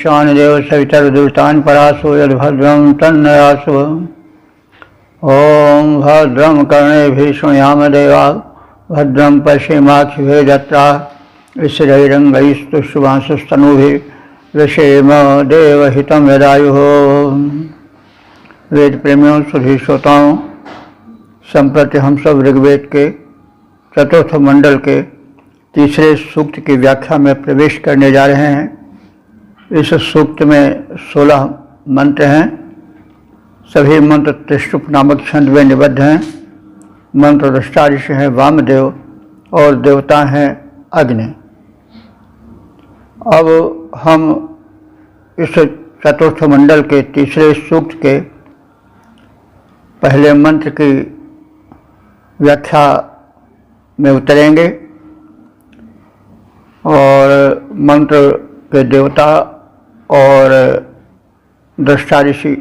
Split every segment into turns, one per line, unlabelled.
ईशान देव सवितर्दुतान् परासो यद्भद्रं तन्नयासो। ओम भद्रं कर्णेभिः शृणुयाम देवा भद्रं पश्येमाक्षिभिः जत्राः स्थिरैरङ्गैस्तुष्टुवांसस्तनूभिः व्यशेम देवहितं यदायुः। वेद प्रेमियों सुधी श्रोताओं, संप्रति हम सब ऋग्वेद के चतुर्थ मंडल के तीसरे सूक्त की व्याख्या में प्रवेश करने जा रहे हैं। इस सूक्त में 16 मंत्र हैं। सभी मंत्र त्रिष्टुप नामक छंद में निबद्ध हैं। मंत्र दृष्टा ऋषि हैं वामदेव और देवता हैं अग्नि। अब हम इस चतुर्थ मंडल के तीसरे सूक्त के पहले मंत्र की व्याख्या में उतरेंगे और मंत्र के देवता और दृष्टा ऋषि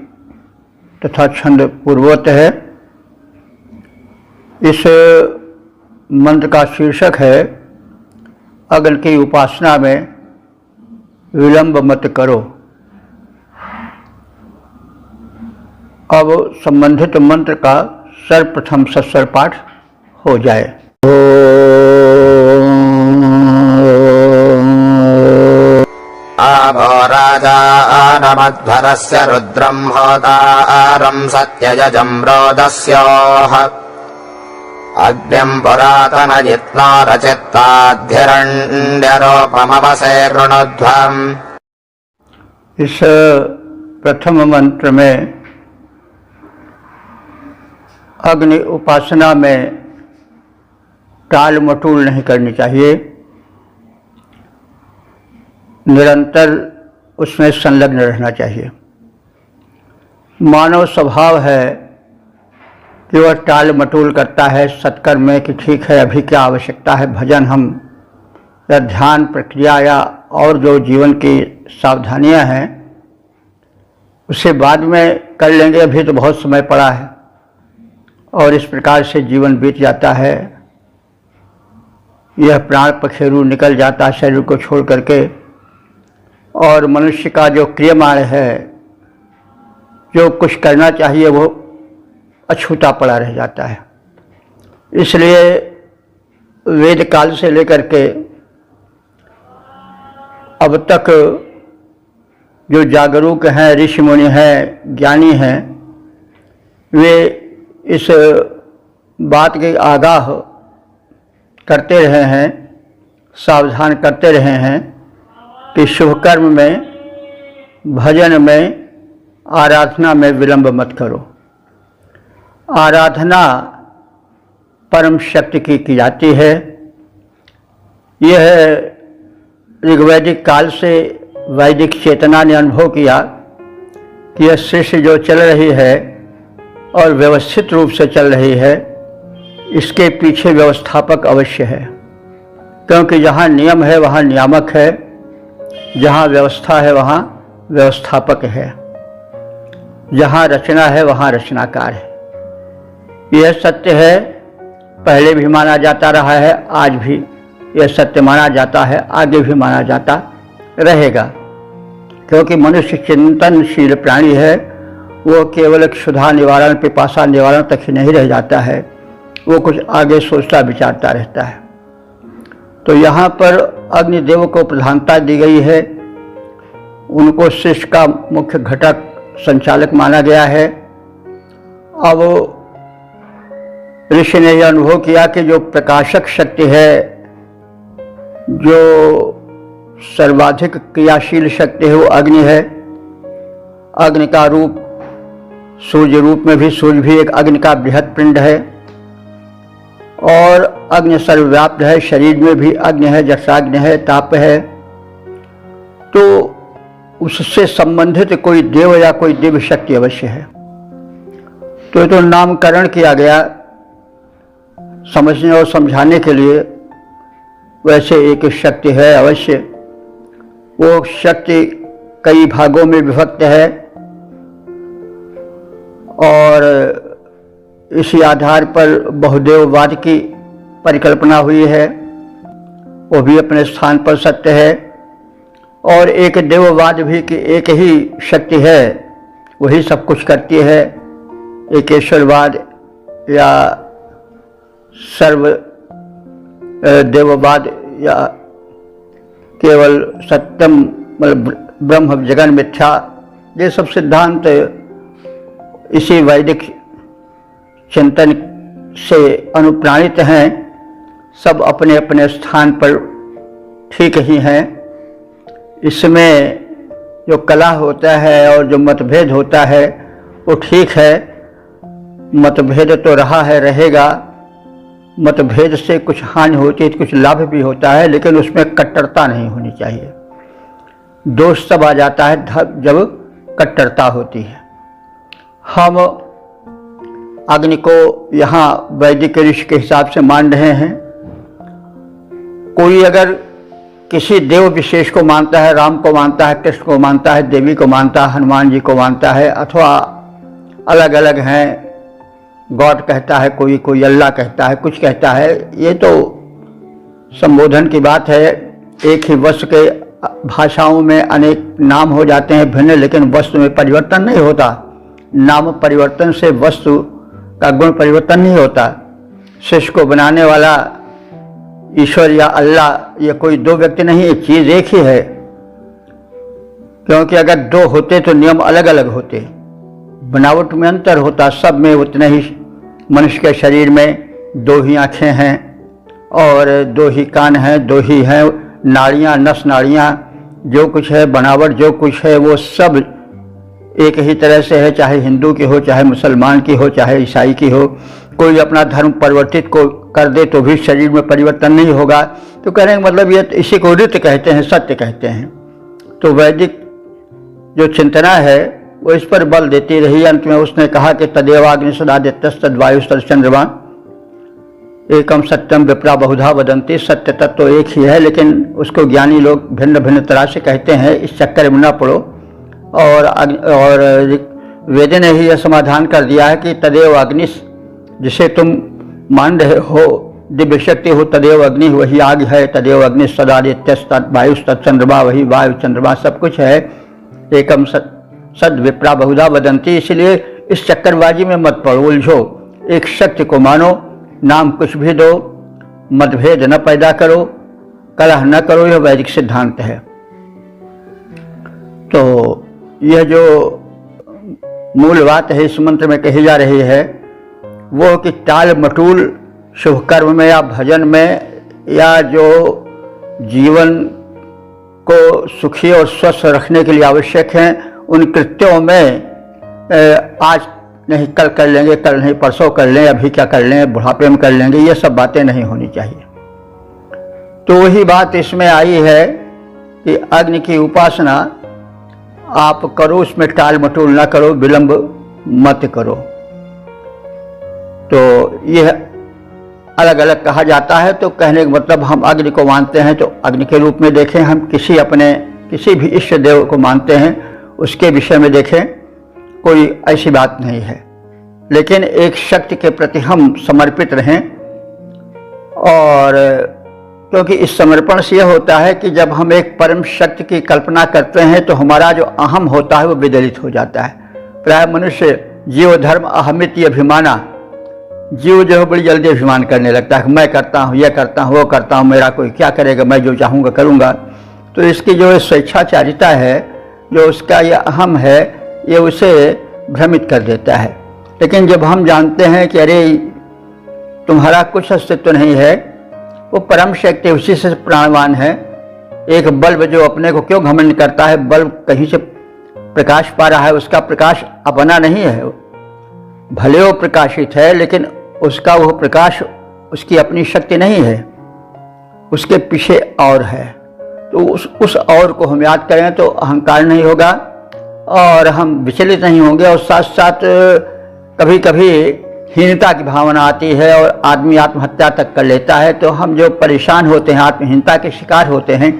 तथा छंद पूर्वोक्त है। इस मंत्र का शीर्षक है अग्नि की उपासना में विलंब मत करो। अब संबंधित मंत्र का सर्वप्रथम सस्वर पाठ हो जाए।
आवो राजा आनमध्वरस्य रुद्रं होतारं सत्ययजं रोदस्योः अग्निं पुरातनयित्नो रचित्ताद्धिरण्यरूपमवसे कृणुध्वम्।
इस प्रथम मंत्र में अग्नि उपासना में टाल मटोल नहीं करनी चाहिए, निरंतर उसमें संलग्न रहना चाहिए। मानव स्वभाव है कि वह टाल मटोल करता है सत्कर्म में कि ठीक है अभी क्या आवश्यकता है, भजन हम या ध्यान प्रक्रिया या और जो जीवन की सावधानियां हैं उसे बाद में कर लेंगे, अभी तो बहुत समय पड़ा है। और इस प्रकार से जीवन बीत जाता है। यह प्राण पखेरु निकल जाता है शरीर को छोड़ करके और मनुष्य का जो क्रियमाण है, जो कुछ करना चाहिए वो अछूता पड़ा रह जाता है। इसलिए वेद काल से लेकर के अब तक जो जागरूक हैं, ऋषि मुनि हैं, ज्ञानी हैं, वे इस बात के आगाह करते रहे हैं, सावधान करते रहे हैं कि शुभ कर्म में, भजन में, आराधना में विलंब मत करो। आराधना परम शक्ति की जाती है। यह ऋग्वैदिक काल से वैदिक चेतना ने अनुभव किया कि यह सृष्टि जो चल रही है और व्यवस्थित रूप से चल रही है, इसके पीछे व्यवस्थापक अवश्य है। क्योंकि जहाँ नियम है वहाँ नियामक है, जहाँ व्यवस्था है वहाँ व्यवस्थापक है, जहाँ रचना है वहाँ रचनाकार है। यह सत्य है, पहले भी माना जाता रहा है, आज भी यह सत्य माना जाता है, आगे भी माना जाता रहेगा। क्योंकि मनुष्य चिंतनशील प्राणी है, वो केवल क्षुधा निवारण, पिपासा निवारण तक ही नहीं रह जाता है, वो कुछ आगे सोचता विचारता रहता है। तो यहाँ पर अग्निदेव को प्रधानता दी गई है, उनको सृष्टि का मुख्य घटक संचालक माना गया है। अब ऋषि ने यह अनुभव किया कि जो प्रकाशक शक्ति है, जो सर्वाधिक क्रियाशील शक्ति है, वो अग्नि है। अग्नि का रूप सूर्य रूप में भी, सूर्य भी एक अग्नि का बृहद पिंड है और अग्नि सर्वव्याप्त है। शरीर में भी अग्नि है, जठराग्नि है, ताप है। तो उससे संबंधित कोई देव या कोई दिव्य शक्ति अवश्य है। तो ये तो नामकरण किया गया समझने और समझाने के लिए। वैसे एक शक्ति है अवश्य, वो शक्ति कई भागों में विभक्त है और इसी आधार पर बहुदेववाद की परिकल्पना हुई है। वो भी अपने स्थान पर सत्य है। और एक देववाद भी कि एक ही शक्ति है, वही सब कुछ करती है। एक ईश्वरवाद या सर्व देववाद या केवल सत्यम मतलब ब्रह्म जगन मिथ्या, ये सब सिद्धांत इसी वैदिक चिंतन से अनुप्राणित हैं। सब अपने अपने स्थान पर ठीक ही हैं। इसमें जो कला होता है और जो मतभेद होता है वो ठीक है। मतभेद तो रहा है, रहेगा। मतभेद से कुछ हानि होती है, कुछ लाभ भी होता है, लेकिन उसमें कट्टरता नहीं होनी चाहिए। दोष तब आ जाता है जब कट्टरता होती है। हम अग्नि को यहाँ वैदिक ऋषि के हिसाब से मान रहे हैं। कोई अगर किसी देव विशेष को मानता है, राम को मानता है, कृष्ण को मानता है, देवी को मानता है, हनुमान जी को मानता है, अथवा अलग अलग हैं, गॉड कहता है, कोई कोई अल्लाह कहता है, कुछ कहता है, ये तो संबोधन की बात है। एक ही वस्तु के भाषाओं में अनेक नाम हो जाते हैं भिन्न, लेकिन वस्तु में परिवर्तन नहीं होता। नाम परिवर्तन से वस्तु का गुण परिवर्तन नहीं होता। शिष्य को बनाने वाला ईश्वर या अल्लाह, ये कोई दो व्यक्ति नहीं, एक चीज एक ही है। क्योंकि अगर दो होते तो नियम अलग अलग होते, बनावट में अंतर होता, सब में उतने ही। मनुष्य के शरीर में दो ही आँखें हैं और दो ही कान हैं, दो ही हैं नाड़ियाँ, नस नाड़ियाँ, जो कुछ है बनावट जो कुछ है वो सब एक ही तरह से है, चाहे हिंदू की हो, चाहे मुसलमान की हो, चाहे ईसाई की हो। कोई अपना धर्म परिवर्तित को कर दे तो भी शरीर में परिवर्तन नहीं होगा। तो कहने का मतलब ये इसी को ऋत कहते हैं, सत्य कहते हैं। तो वैदिक जो चिंतना है वो इस पर बल देती रही। अंत में उसने कहा कि तदेवाग्नि सदादित्यस्तद वायुस्तद चंद्रमा एकम सत्यम विप्रा बहुधा वदंती। सत्य तत्व तो एक ही है, लेकिन उसको ज्ञानी लोग भिन्न भिन्न तरह से कहते हैं। इस चक्कर में न पड़ो। और वेद ने ही यह समाधान कर दिया है कि तदेव अग्नि, जिसे तुम मान रहे हो दिव्य शक्ति हो, तदेव अग्नि वही आग है। तदेव अग्नि सदादित्यस्तद वायुस्तद चंद्रमा, वही वायु चंद्रमा सब कुछ है। एकम सद विप्रा बहुधा वदंती। इसलिए इस चक्करबाजी में मत पड़ो, उलझो। एक शक्ति को मानो, नाम कुछ भी दो, मतभेद न पैदा करो, कलह न करो, यह वैदिक सिद्धांत है। तो यह जो मूल बात है इस मंत्र में कही जा रही है वो कि टाल मटूल शुभ कर्म में या भजन में या जो जीवन को सुखी और स्वस्थ रखने के लिए आवश्यक हैं, उन कृत्यों में आज नहीं कल कर लेंगे, कल नहीं परसों कर लें, अभी क्या कर लें, बुढ़ापे में कर लेंगे, ये सब बातें नहीं होनी चाहिए। तो वही बात इसमें आई है कि अग्नि की उपासना आप करो, उसमें टाल मटोल ना करो, विलंब मत करो। तो यह अलग अलग कहा जाता है। तो कहने का मतलब हम अग्नि को मानते हैं तो अग्नि के रूप में देखें, हम किसी भी इष्ट देव को मानते हैं उसके विषय में देखें, कोई ऐसी बात नहीं है। लेकिन एक शक्ति के प्रति हम समर्पित रहें। और क्योंकि इस समर्पण से यह होता है कि जब हम एक परम शक्ति की कल्पना करते हैं तो हमारा जो अहम होता है वो विदलित हो जाता है। प्राय मनुष्य जीव धर्म अहमिति अभिमाना, जीव जो है बड़ी जल्दी अभिमान करने लगता है, मैं करता हूँ, यह करता हूँ, वो करता हूँ, मेरा कोई क्या करेगा, मैं जो चाहूँगा करूँगा। तो इसकी जो स्वेच्छाचारिता है, जो उसका यह अहम है, ये उसे भ्रमित कर देता है। लेकिन जब हम जानते हैं कि अरे तुम्हारा कुछ अस्तित्व नहीं है, वो परम शक्ति उसी से प्राणवान है। एक बल्ब जो अपने को क्यों घमंड करता है, बल्ब कहीं से प्रकाश पा रहा है, उसका प्रकाश अपना नहीं है, भले वो प्रकाशित है लेकिन उसका वो प्रकाश उसकी अपनी शक्ति नहीं है, उसके पीछे और है। तो उस और को हम याद करें तो अहंकार नहीं होगा और हम विचलित नहीं होंगे। और साथ साथ कभी कभी हीनता की भावना आती है और आदमी आत्महत्या तक कर लेता है। तो हम जो परेशान होते हैं, आत्महीनता के शिकार होते हैं,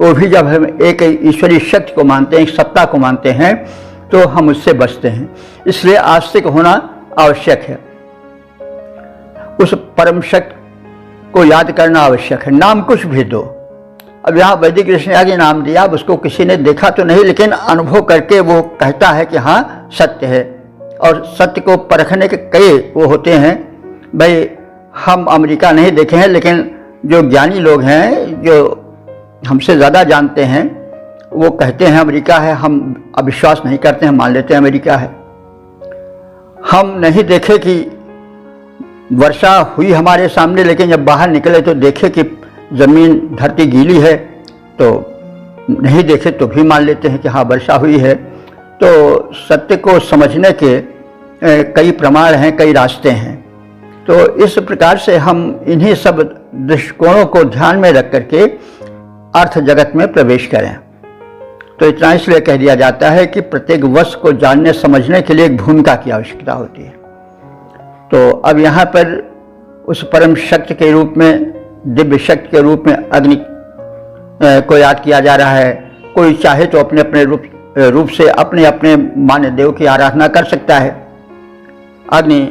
वो भी जब हम एक ईश्वरीय शक्ति को मानते हैं, एक सत्ता को मानते हैं, तो हम उससे बचते हैं। इसलिए आस्तिक होना आवश्यक है, उस परम शक्ति को याद करना आवश्यक है। नाम कुछ भी दो, अब यहाँ वैदिक ऋषि आगे नाम दिया, अब उसको किसी ने देखा तो नहीं, लेकिन अनुभव करके वो कहता है कि हाँ सत्य है। और सत्य को परखने के कई वो होते हैं। भाई हम अमेरिका नहीं देखे हैं, लेकिन जो ज्ञानी लोग हैं, जो हमसे ज़्यादा जानते हैं, वो कहते हैं अमेरिका है। हम अविश्वास नहीं करते हैं, मान लेते हैं अमेरिका है। हम नहीं देखे कि वर्षा हुई हमारे सामने, लेकिन जब बाहर निकले तो देखे कि ज़मीन धरती गीली है, तो नहीं देखे तो भी मान लेते हैं कि हाँ वर्षा हुई है। तो सत्य को समझने के कई प्रमाण हैं, कई रास्ते हैं। तो इस प्रकार से हम इन्हीं सब दृष्टिकोणों को ध्यान में रख करके अर्थ जगत में प्रवेश करें। तो इतना इसलिए कह दिया जाता है कि प्रत्येक वस्तु को जानने समझने के लिए एक भूमिका की आवश्यकता होती है। तो अब यहाँ पर उस परम शक्ति के रूप में, दिव्य शक्ति के रूप में अग्नि को याद किया जा रहा है। कोई चाहे तो अपने अपने रूप से अपने अपने मान्य देव की आराधना कर सकता है। अग्नि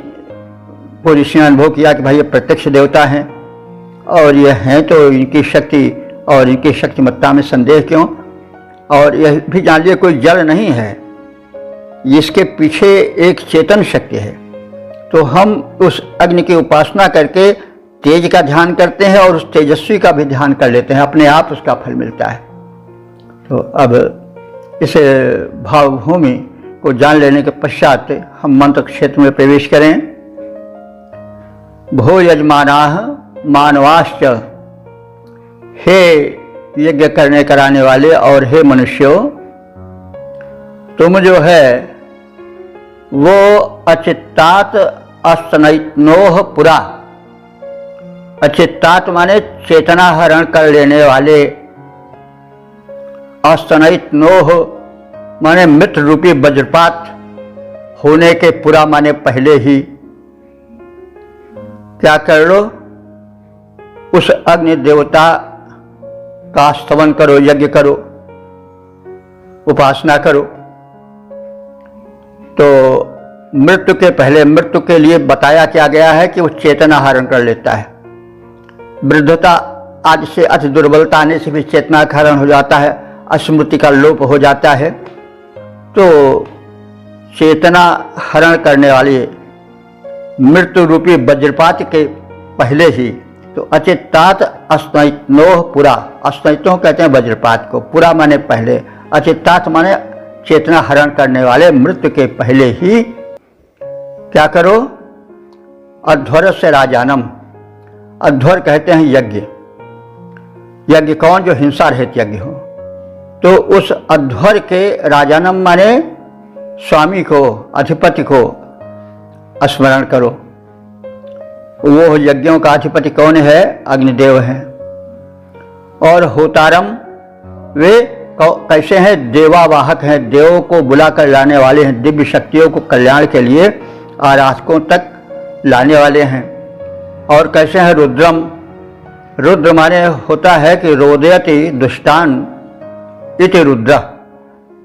को ऋषि ने अनुभव किया कि भाई ये प्रत्यक्ष देवता हैं और ये हैं, तो इनकी शक्ति और इनकी शक्तिमत्ता में संदेह क्यों। और यह भी जान लिया कोई जड़ नहीं है, इसके पीछे एक चेतन शक्ति है। तो हम उस अग्नि की उपासना करके तेज का ध्यान करते हैं और उस तेजस्वी का भी ध्यान कर लेते हैं, अपने आप उसका फल मिलता है। तो अब इस भावभूमि को जान लेने के पश्चात हम मंत्र क्षेत्र में प्रवेश करें। भो यजमानाः मानवाश्च, हे यज्ञ करने कराने वाले और हे मनुष्यों, तुम जो है वो अचित्तात अस्तनयिनोः पुरा। अचित्तात माने चेतना हरण कर लेने वाले, अस्तनयिनोः माने मित्र रूपी वज्रपात होने के पुरा माने पहले ही क्या कर लो, उस अग्नि देवता का स्तवन करो, यज्ञ करो, उपासना करो। तो मृत्यु के पहले, मृत्यु के लिए बताया क्या गया है कि वो चेतना हरण कर लेता है। वृद्धता आदि से अति दुर्बलता आने से भी चेतना का हरण हो जाता है, स्मृति का लोप हो जाता है। तो चेतना हरण करने वाली मृत्यु रूपी वज्रपात के पहले ही, तो अचित्तात अस्तनयिनोः पुरा, अस्तनयिनोः कहते हैं वज्रपात को, पुरा माने पहले, अचित्तात माने चेतना हरण करने वाले मृत्यु के पहले ही क्या करो, अध्वर से राजानम। अध्वर कहते हैं यज्ञ। यज्ञ कौन, जो हिंसा रहित यज्ञ हो। तो उस अध्वर के राजानम माने स्वामी को, अधिपति को स्मरण करो। वो यज्ञों का अधिपति कौन है, अग्निदेव है। और होतारम, वे कैसे हैं, देवावाहक हैं, देवों को बुलाकर लाने वाले हैं, दिव्य शक्तियों को कल्याण के लिए आराधकों तक लाने वाले हैं। और कैसे हैं, रुद्रम। रुद्र माने होता है कि रोदयति दुष्टान इति रुद्र,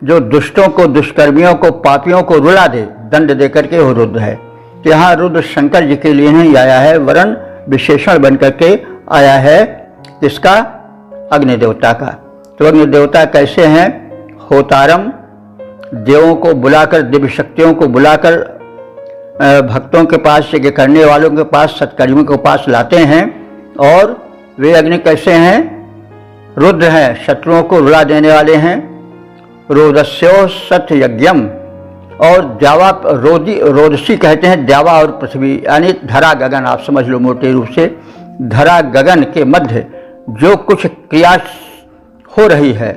जो दुष्टों को, दुष्कर्मियों को, पापियों को रुला दे, दंड दे करके वो रुद्र है। तो यहाँ रुद्र शंकर जी के लिए नहीं आया है, वरन विशेषण बन करके आया है किसका, अग्नि देवता का। तो अग्नि देवता कैसे हैं, होतारम, देवों को बुलाकर, दिव्य शक्तियों को बुलाकर भक्तों के पास, यज्ञ करने वालों के पास, सत्कर्मियों के पास लाते हैं। और वे अग्नि कैसे हैं, रुद्र हैं, शत्रुओं को रुला देने वाले हैं। रोदस्यो सत्य यज्ञम, और द्यावा, रोदसी कहते हैं द्यावा और पृथ्वी, यानी धरा गगन, आप समझ लो मोटे रूप से। धरा गगन के मध्य जो कुछ क्रिया हो रही है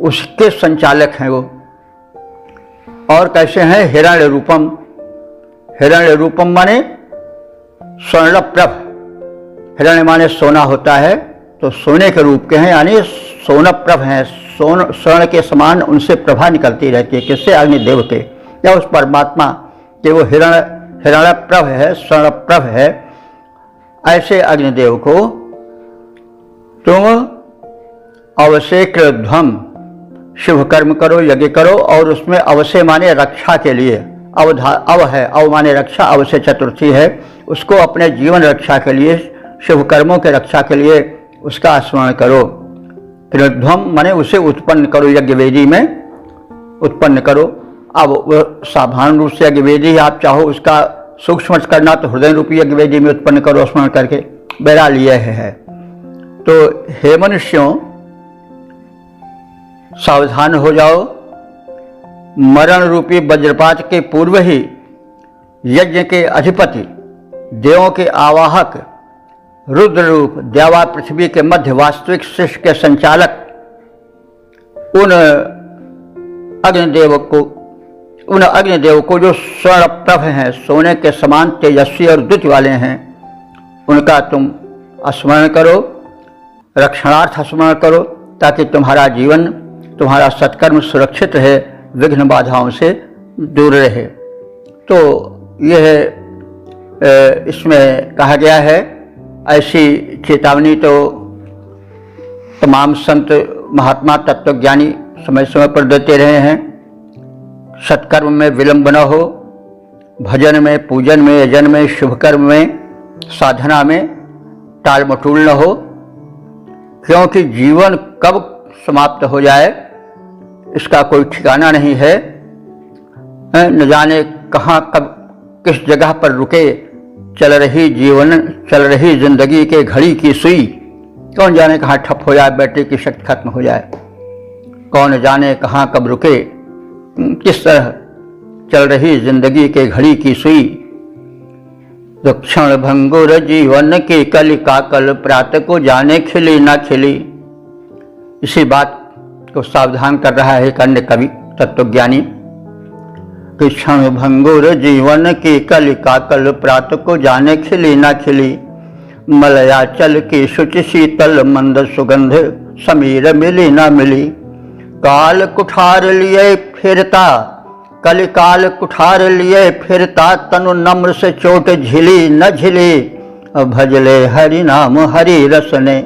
उसके संचालक हैं वो। और कैसे हैं, हिरण्य रूपम। हिरण्य रूपम माने स्वर्णप्रभ, हिरण्य माने सोना होता है, तो सोने के रूप के हैं, यानी सोनप्रभ हैं, स्वर्ण के समान उनसे प्रभा निकलती रहती है। किससे, अग्निदेव के, या उस परमात्मा के वो हिरण्यप्रभ है, स्वर्णप्रभ है। ऐसे अग्निदेव को तुम अवसेकृध्वम, शुभ कर्म करो, यज्ञ करो। और उसमें अवसे माने रक्षा के लिए, अव है, अव माने रक्षा, अवसे चतुर्थी है, उसको अपने जीवन रक्षा के लिए, शुभ कर्मों के रक्षा के लिए उसका स्मरण करो। कृध्वम माने उसे उत्पन्न करो, यज्ञ वेदी में उत्पन्न करो। अब वो साधारण रूप से यज्ञ वेदी आप चाहो उसका सूक्ष्म करना तो हृदय रूपी यज्ञ वेदी में उत्पन्न करो स्मरण करके। बहरहाल यह है। तो हे मनुष्यों, सावधान हो जाओ, मरण रूपी वज्रपात के पूर्व ही यज्ञ के अधिपति, देवों के आवाहक, रुद्र रूप देवा पृथ्वी के मध्य वास्तविक सृष्टि के संचालक उन अग्निदेव को जो स्वर्ण प्रभ हैं, सोने के समान तेजस्वी और द्युति वाले हैं, उनका तुम स्मरण करो, रक्षणार्थ स्मरण करो, ताकि तुम्हारा जीवन, तुम्हारा सत्कर्म सुरक्षित रहे, विघ्न बाधाओं से दूर रहे। तो यह इसमें कहा गया है। ऐसी चेतावनी तो तमाम संत महात्मा तत्वज्ञानी समय समय पर देते रहे हैं। सत्कर्म में विलंब न हो, भजन में, पूजन में, यजन में, शुभ कर्म में, साधना में टाल मटोल न हो, क्योंकि जीवन कब समाप्त हो जाए इसका कोई ठिकाना नहीं है। न जाने कहाँ कब किस जगह पर रुके चल रही जिंदगी के घड़ी की सुई, कौन जाने कहाँ ठप हो जाए, बैटरी की शक्ति खत्म हो जाए, कौन जाने कहाँ कब रुके, किस तरह चल रही जिंदगी के घड़ी की सुई। तो क्षण भंगुर जीवन की कलिका कल प्रात को जाने खिली ना खिली। इसी बात को सावधान कर रहा है एक अन्य कवि तत्वज्ञानी कि क्षण भंगुर जीवन की कलिका कल प्रात को जाने खिली ना खिली। मलयाचल की शुचि शीतल मंद सुगंध समीर मिली ना मिली। काल कुठार लिए फिरता, कलिकाल कुठार लिए फिरता, तनु नम्र से चोट झिली न झिली। भजले हरि नाम हरि रस ने,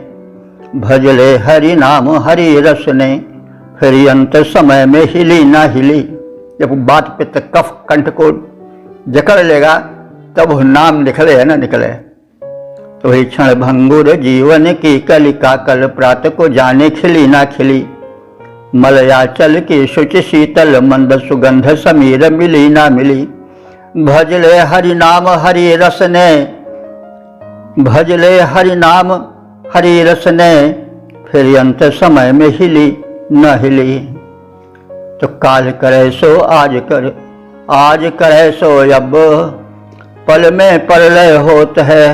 भजले हरि नाम हरि रस ने, फिर अंत समय में हिली ना हिली। जब बात पे तक कफ कंठ को जकड़ लेगा तब वो नाम निकले है ना निकले। तो वही क्षण भंगुर जीवन की कलिका कल प्रात को जाने खिली ना खिली। मलयाचल की शुचि शीतल मंद सुगंध समीर मिली ना मिली। भजले हरि नाम हरि रस ने, भजले हरि नाम हरि रस ने, फिर अंत समय में हिली न हिली। तो काल करे सो आज कर, आज करे सो अब, पल में प्रलय होत है,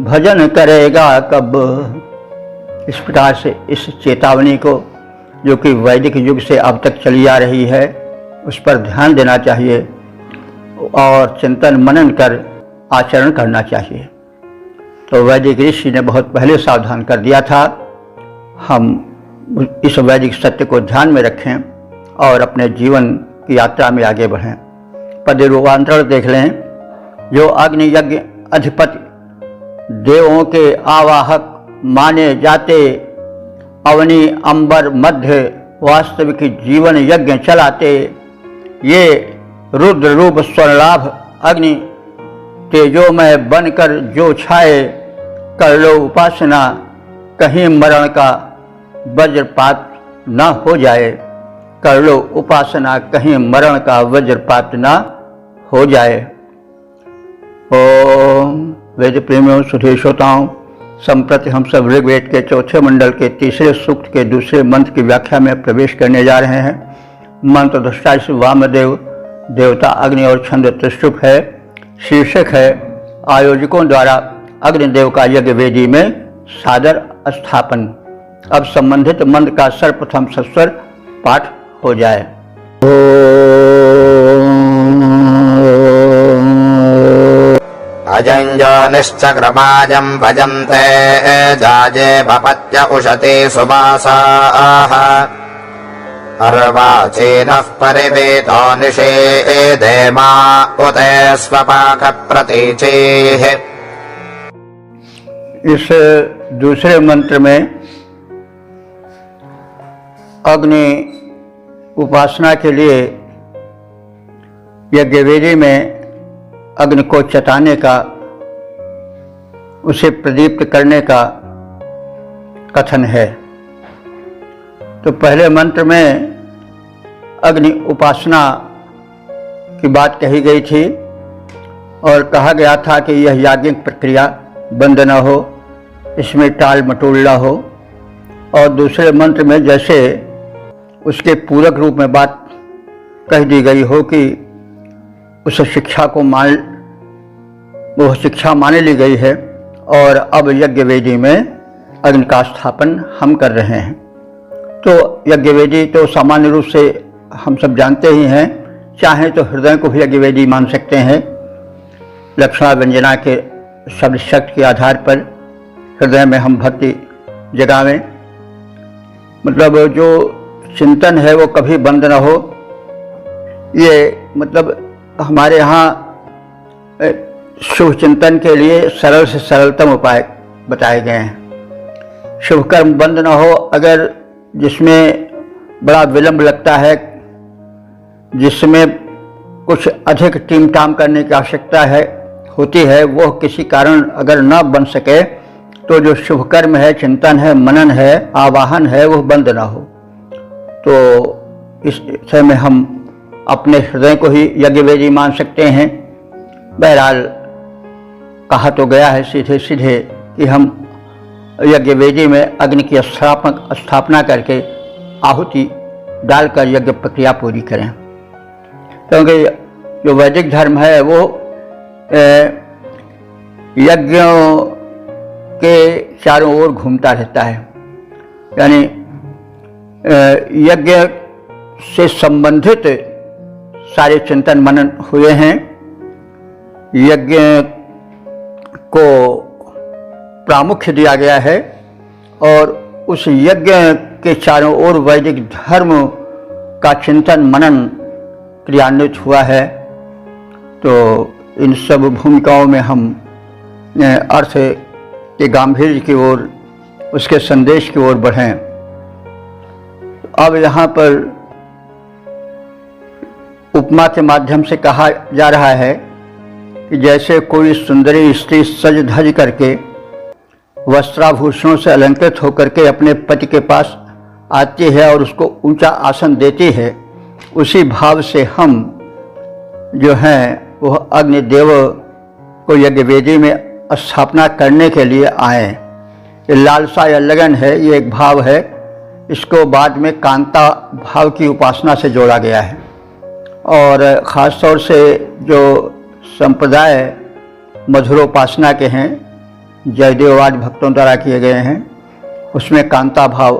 भजन करेगा कब। इस प्रकार से इस चेतावनी को जो कि वैदिक युग से अब तक चली आ रही है उस पर ध्यान देना चाहिए और चिंतन मनन कर आचरण करना चाहिए। तो वैदिक ऋषि ने बहुत पहले सावधान कर दिया था। हम इस वैदिक सत्य को ध्यान में रखें और अपने जीवन की यात्रा में आगे बढ़ें। पद रूपांतरण देख लें। जो अग्नि यज्ञ अधिपति, देवों के आवाहक माने जाते, अवनी अंबर मध्य वास्तविक जीवन यज्ञ चलाते, ये रुद्र रूप स्वर्णलाभ अग्नि तेजोमय बनकर जो छाए, कर लो उपासना कहीं मरण का वज्रपात न हो जाए। कर लो उपासना कहीं मरण का वज्रपात न हो जाए। ओम वेद प्रेमियों, सुधे श्रोताओं, संप्रति हम सब ऋग्वेद के चौथे मंडल के तीसरे सूक्त के दूसरे मंत्र की व्याख्या में प्रवेश करने जा रहे हैं। मंत्र दृष्टा वामदेव देवता अग्नि और छंद त्रिशुभ है। शीर्षक है आयोजकों द्वारा अग्निदेव का यज्ञ वेदी में सादर स्थापन। अब संबंधित मंत्र का सर्वप्रथम सस्वर पाठ हो जाए।
अजञ्जो निश्चक्रमाजं भजन्ते जाजे भपत्य उशते सुवासाः। अर्वाचीनः परिवेतो निषेधेमा उते स्वपाक प्रतीचेः।
इस दूसरे मंत्र में अग्नि उपासना के लिए यज्ञवेदी में अग्नि को चताने का, उसे प्रदीप्त करने का कथन है। तो पहले मंत्र में अग्नि उपासना की बात कही गई थी और कहा गया था कि यह याज्ञिक प्रक्रिया बंद न हो, इसमें टाल मटोल न हो। और दूसरे मंत्र में जैसे उसके पूरक रूप में बात कह दी गई हो कि उस शिक्षा को वो शिक्षा मान ली गई है और अब यज्ञ वेदी में अग्नि का स्थापन हम कर रहे हैं। तो यज्ञ वेदी तो सामान्य रूप से हम सब जानते ही हैं, चाहें तो हृदय को भी यज्ञ वेदी मान सकते हैं। लक्षणा व्यंजना के शब्द शक्ति के आधार पर हृदय में हम भक्ति जगावें, मतलब जो चिंतन है वो कभी बंद न हो। ये मतलब हमारे यहाँ शुभ चिंतन के लिए सरल से सरलतम उपाय बताए गए हैं। शुभ कर्म बंद न हो, अगर जिसमें बड़ा विलंब लगता है, जिसमें कुछ अधिक टीम टाम करने की आवश्यकता होती है, वो किसी कारण अगर न बन सके तो जो शुभ कर्म है, चिंतन है, मनन है, आवाहन है, वो बंद ना हो। तो इस विषय में हम अपने हृदय को ही यज्ञ वेदी मान सकते हैं। बहरहाल कहा तो गया है सीधे सीधे कि हम यज्ञ वेदी में अग्नि की स्थापना करके आहुति डालकर यज्ञ प्रक्रिया पूरी करें, क्योंकि जो वैदिक धर्म है वो यज्ञों के चारों ओर घूमता रहता है। यानी यज्ञ से संबंधित सारे चिंतन मनन हुए हैं। यज्ञ को प्रामुख्य दिया गया है और उस यज्ञ के चारों ओर वैदिक धर्म का चिंतन मनन क्रियान्वित हुआ है। तो इन सब भूमिकाओं में हम अर्थ के गांधीर्य की ओर, उसके संदेश की ओर बढ़ें। अब यहाँ पर उपमा के माध्यम से कहा जा रहा है कि जैसे कोई सुंदरी स्त्री सज धज करके वस्त्राभूषणों से अलंकृत होकर के अपने पति के पास आती है और उसको ऊंचा आसन देती है, उसी भाव से हम जो हैं वह अग्निदेव को यज्ञ वेदी में स्थापना करने के लिए आए। ये लालसा या लगन है, ये एक भाव है। इसको बाद में कांता भाव की उपासना से जोड़ा गया है और ख़ास तौर से जो संप्रदाय मधुरोपासना के हैं, जयदेववाद भक्तों द्वारा किए गए हैं, उसमें कांता भाव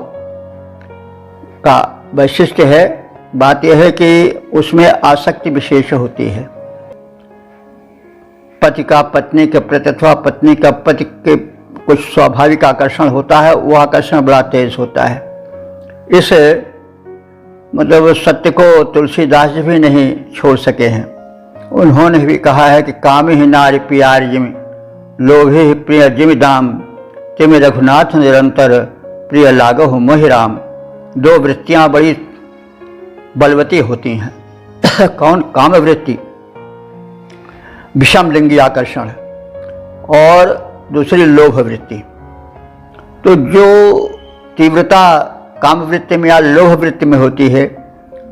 का वैशिष्ट्य है। बात यह है कि उसमें आसक्ति विशेष होती है। पति का पत्नी के प्रति अथवा पत्नी का पति के कुछ स्वाभाविक आकर्षण होता है, वह आकर्षण बड़ा तेज होता है। इस मतलब सत्य को तुलसीदास जी भी नहीं छोड़ सके हैं। उन्होंने भी कहा है कि काम ही नारी प्यार जिम, लोभे ही प्रिय जिम दाम, तिम रघुनाथ निरंतर प्रिय लागो मोहि राम। दो वृत्तियां बड़ी बलवती होती हैं। कौन? काम वृत्ति, विषम लिंगी आकर्षण, और दूसरी लोभ वृत्ति। तो जो तीव्रता काम वृत्ति में या लोभ वृत्ति में होती है,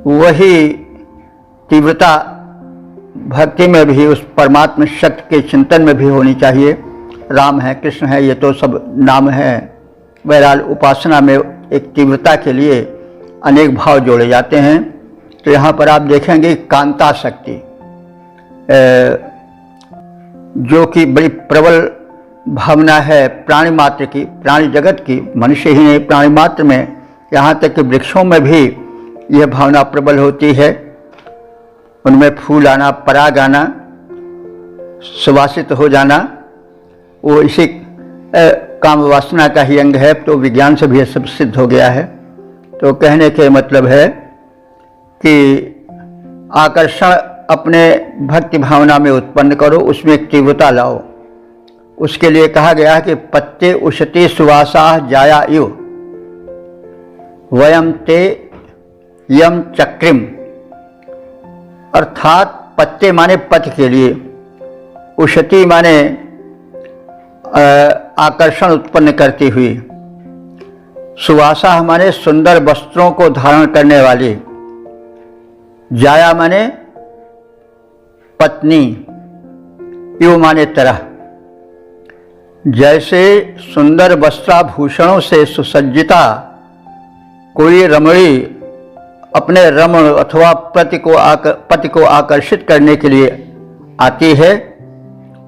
वही तीव्रता भक्ति में भी, उस परमात्मा शक्ति के चिंतन में भी होनी चाहिए। राम है, कृष्ण है, ये तो सब नाम है। बहरहाल उपासना में एक तीव्रता के लिए अनेक भाव जोड़े जाते हैं। तो यहाँ पर आप देखेंगे कांता शक्ति जो कि बड़ी प्रबल भावना है प्राणी मात्र की, प्राणी जगत की, मनुष्य ही नहीं प्राणी मात्र में, यहाँ तक कि वृक्षों में भी यह भावना प्रबल होती है। उनमें फूल आना, पराग आना, सुवासित हो जाना, वो इसी काम वासना का ही अंग है। तो विज्ञान से भी यह सब सिद्ध हो गया है। तो कहने के मतलब है कि आकर्षण अपने भक्ति भावना में उत्पन्न करो, उसमें एक तीव्रता लाओ। उसके लिए कहा गया है कि पत्ते उशते सुवासा जाया इव वयम ते यम चक्रिम, अर्थात पत्ते माने पति के लिए, उशती माने आकर्षण उत्पन्न करती हुई, सुवासा माने सुंदर वस्त्रों को धारण करने वाली, जाया माने पत्नी, इव माने तरह। जैसे सुंदर वस्त्राभूषणों से सुसज्जिता कोई रमणी अपने रमण अथवा पति को आकर्षित करने के लिए आती है,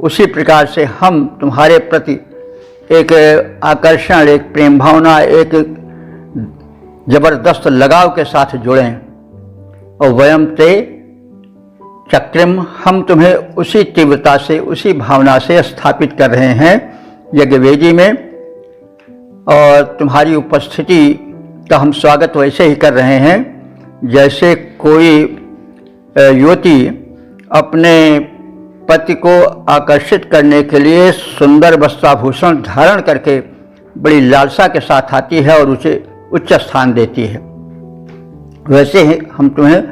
उसी प्रकार से हम तुम्हारे प्रति एक आकर्षण, एक प्रेम भावना, एक जबरदस्त लगाव के साथ जुड़ें। और वयम ते चक्रिम, हम तुम्हें उसी तीव्रता से, उसी भावना से स्थापित कर रहे हैं यज्ञवेदी में, और तुम्हारी उपस्थिति का हम स्वागत वैसे ही कर रहे हैं जैसे कोई युवती अपने पति को आकर्षित करने के लिए सुंदर वस्त्राभूषण धारण करके बड़ी लालसा के साथ आती है और उसे उच्च स्थान देती है। वैसे ही हम तुम्हें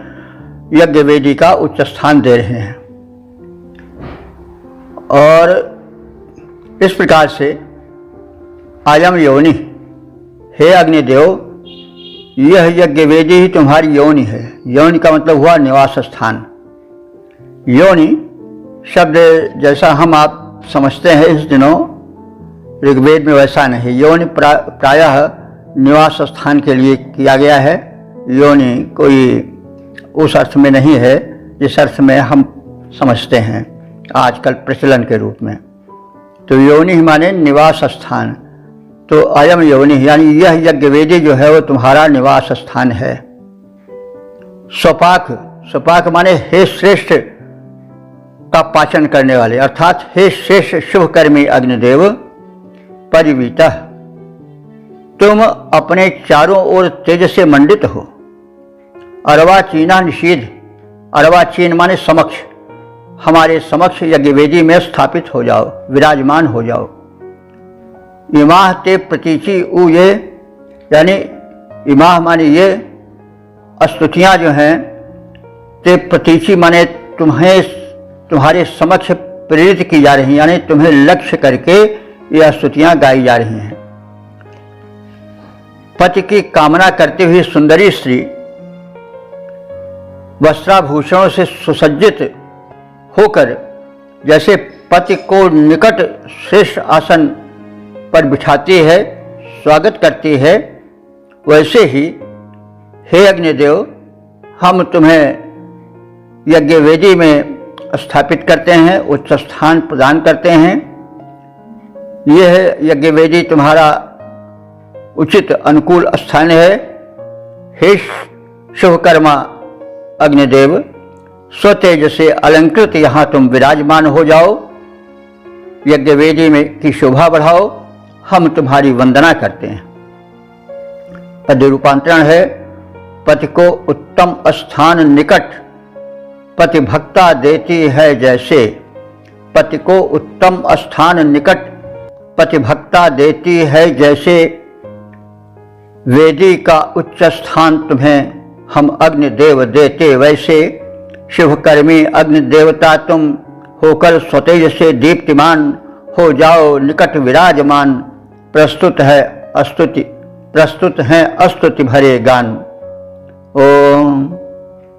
यज्ञवेदी का उच्च स्थान दे रहे हैं। और इस प्रकार से आयम योनि, हे अग्निदेव, यह यज्ञवेदी ही तुम्हारी योनि है। योनि का मतलब हुआ निवास स्थान। योनि शब्द जैसा हम आप समझते हैं इस दिनों ऋग्वेद में वैसा नहीं। योनि प्रायः निवास स्थान के लिए किया गया है। योनि कोई उस अर्थ में नहीं है जिस अर्थ में हम समझते हैं आजकल प्रचलन के रूप में। तो योनि माने निवास स्थान। तो अयम योनि यानी यह यज्ञवेदी जो है वो तुम्हारा निवास स्थान है। स्वपाक, स्वपाक माने हे श्रेष्ठ का पाचन करने वाले, अर्थात हे श्रेष्ठ शुभकर्मी अग्निदेव, परिवीतः, तुम अपने चारों ओर तेज से मंडित हो। अर्वाचीना निषीध, अर्वाचीन माने समक्ष, हमारे समक्ष यज्ञवेदी में स्थापित हो जाओ, विराजमान हो जाओ। इमाह ते प्रतीचि उ, ये यानी इमाह माने ये स्तुतियाँ जो हैं, ते प्रतीचि माने तुम्हारे समक्ष प्रेरित की जा रही हैं, यानी तुम्हें लक्ष्य करके ये स्तुतियाँ गाई जा रही हैं। पति की कामना करती हुई सुंदरी स्त्री वस्त्राभूषणों से सुसज्जित होकर जैसे पति को निकट श्रेष्ठ आसन पर बिठाती है, स्वागत करती है, वैसे ही हे अग्निदेव, हम तुम्हें यज्ञवेदी में स्थापित करते हैं, उच्च स्थान प्रदान करते हैं। यह यज्ञवेदी तुम्हारा उचित अनुकूल स्थान है। हे शुभकर्मा अग्निदेव, स्वतेज से अलंकृत यहाँ तुम विराजमान हो जाओ, यज्ञवेदी में की शोभा बढ़ाओ, हम तुम्हारी वंदना करते हैं। पद रूपांतरण है, पति को उत्तम स्थान निकट पति भक्ता देती है जैसे, पति को उत्तम स्थान निकट पति भक्ता देती है जैसे, वेदी का उच्च स्थान तुम्हें हम अग्निदेव देते वैसे, शुभकर्मी अग्नि देवता तुम होकर स्वतेज से दीप्तिमान हो जाओ, निकट विराजमान। प्रस्तुत हैं अस्तुति भरे गान। ओम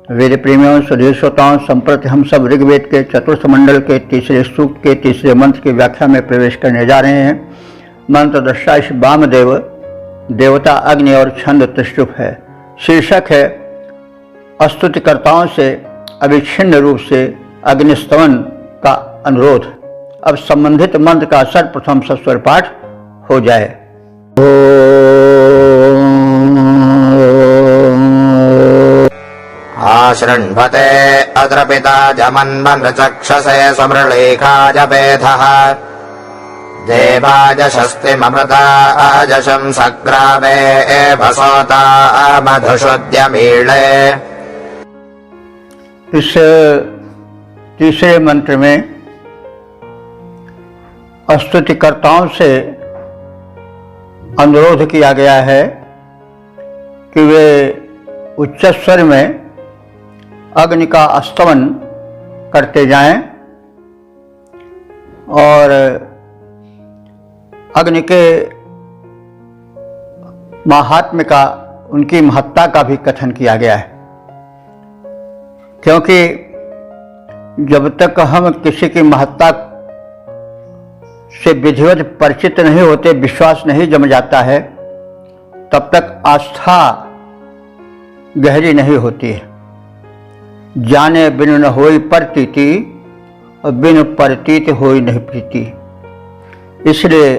वेद प्रेमियों, सुधीर श्रोताओं, संप्रति हम सब ऋग्वेद के चतुर्थ मंडल के तीसरे सूक्त के तीसरे मंत्र की व्याख्या में प्रवेश करने जा रहे हैं। मंत्र दृष्टा वामदेव, देवता अग्नि और छंद त्रिशुभ है। शीर्षक है स्तुतिकर्ताओं से अविच्छिन्न रूप से अग्निस्तवन का अनुरोध। अब संबंधित मंत्र का सर्वप्रथम सस्वर पाठ हो जाए।
आशृण्वते अत्र पिता जमन्मनृचक्षसे समृलेखाजपेधः देवाजशस्तिममृताजशं सग्रामे भसोता मधुषुद्यमीळे।
इस तीसरे मंत्र में स्तुतिकर्ताओं से अनुरोध किया गया है कि वे उच्च स्वर में अग्नि का स्तवन करते जाएं और अग्नि के महात्म्य का, उनकी महत्ता का भी कथन किया गया है। क्योंकि जब तक हम किसी की महत्ता से विधिवत परिचित नहीं होते, विश्वास नहीं जम जाता है, तब तक आस्था गहरी नहीं होती है। जाने बिनु न होई प्रतीति और बिनु प्रतीत होई नहीं प्रीति। इसलिए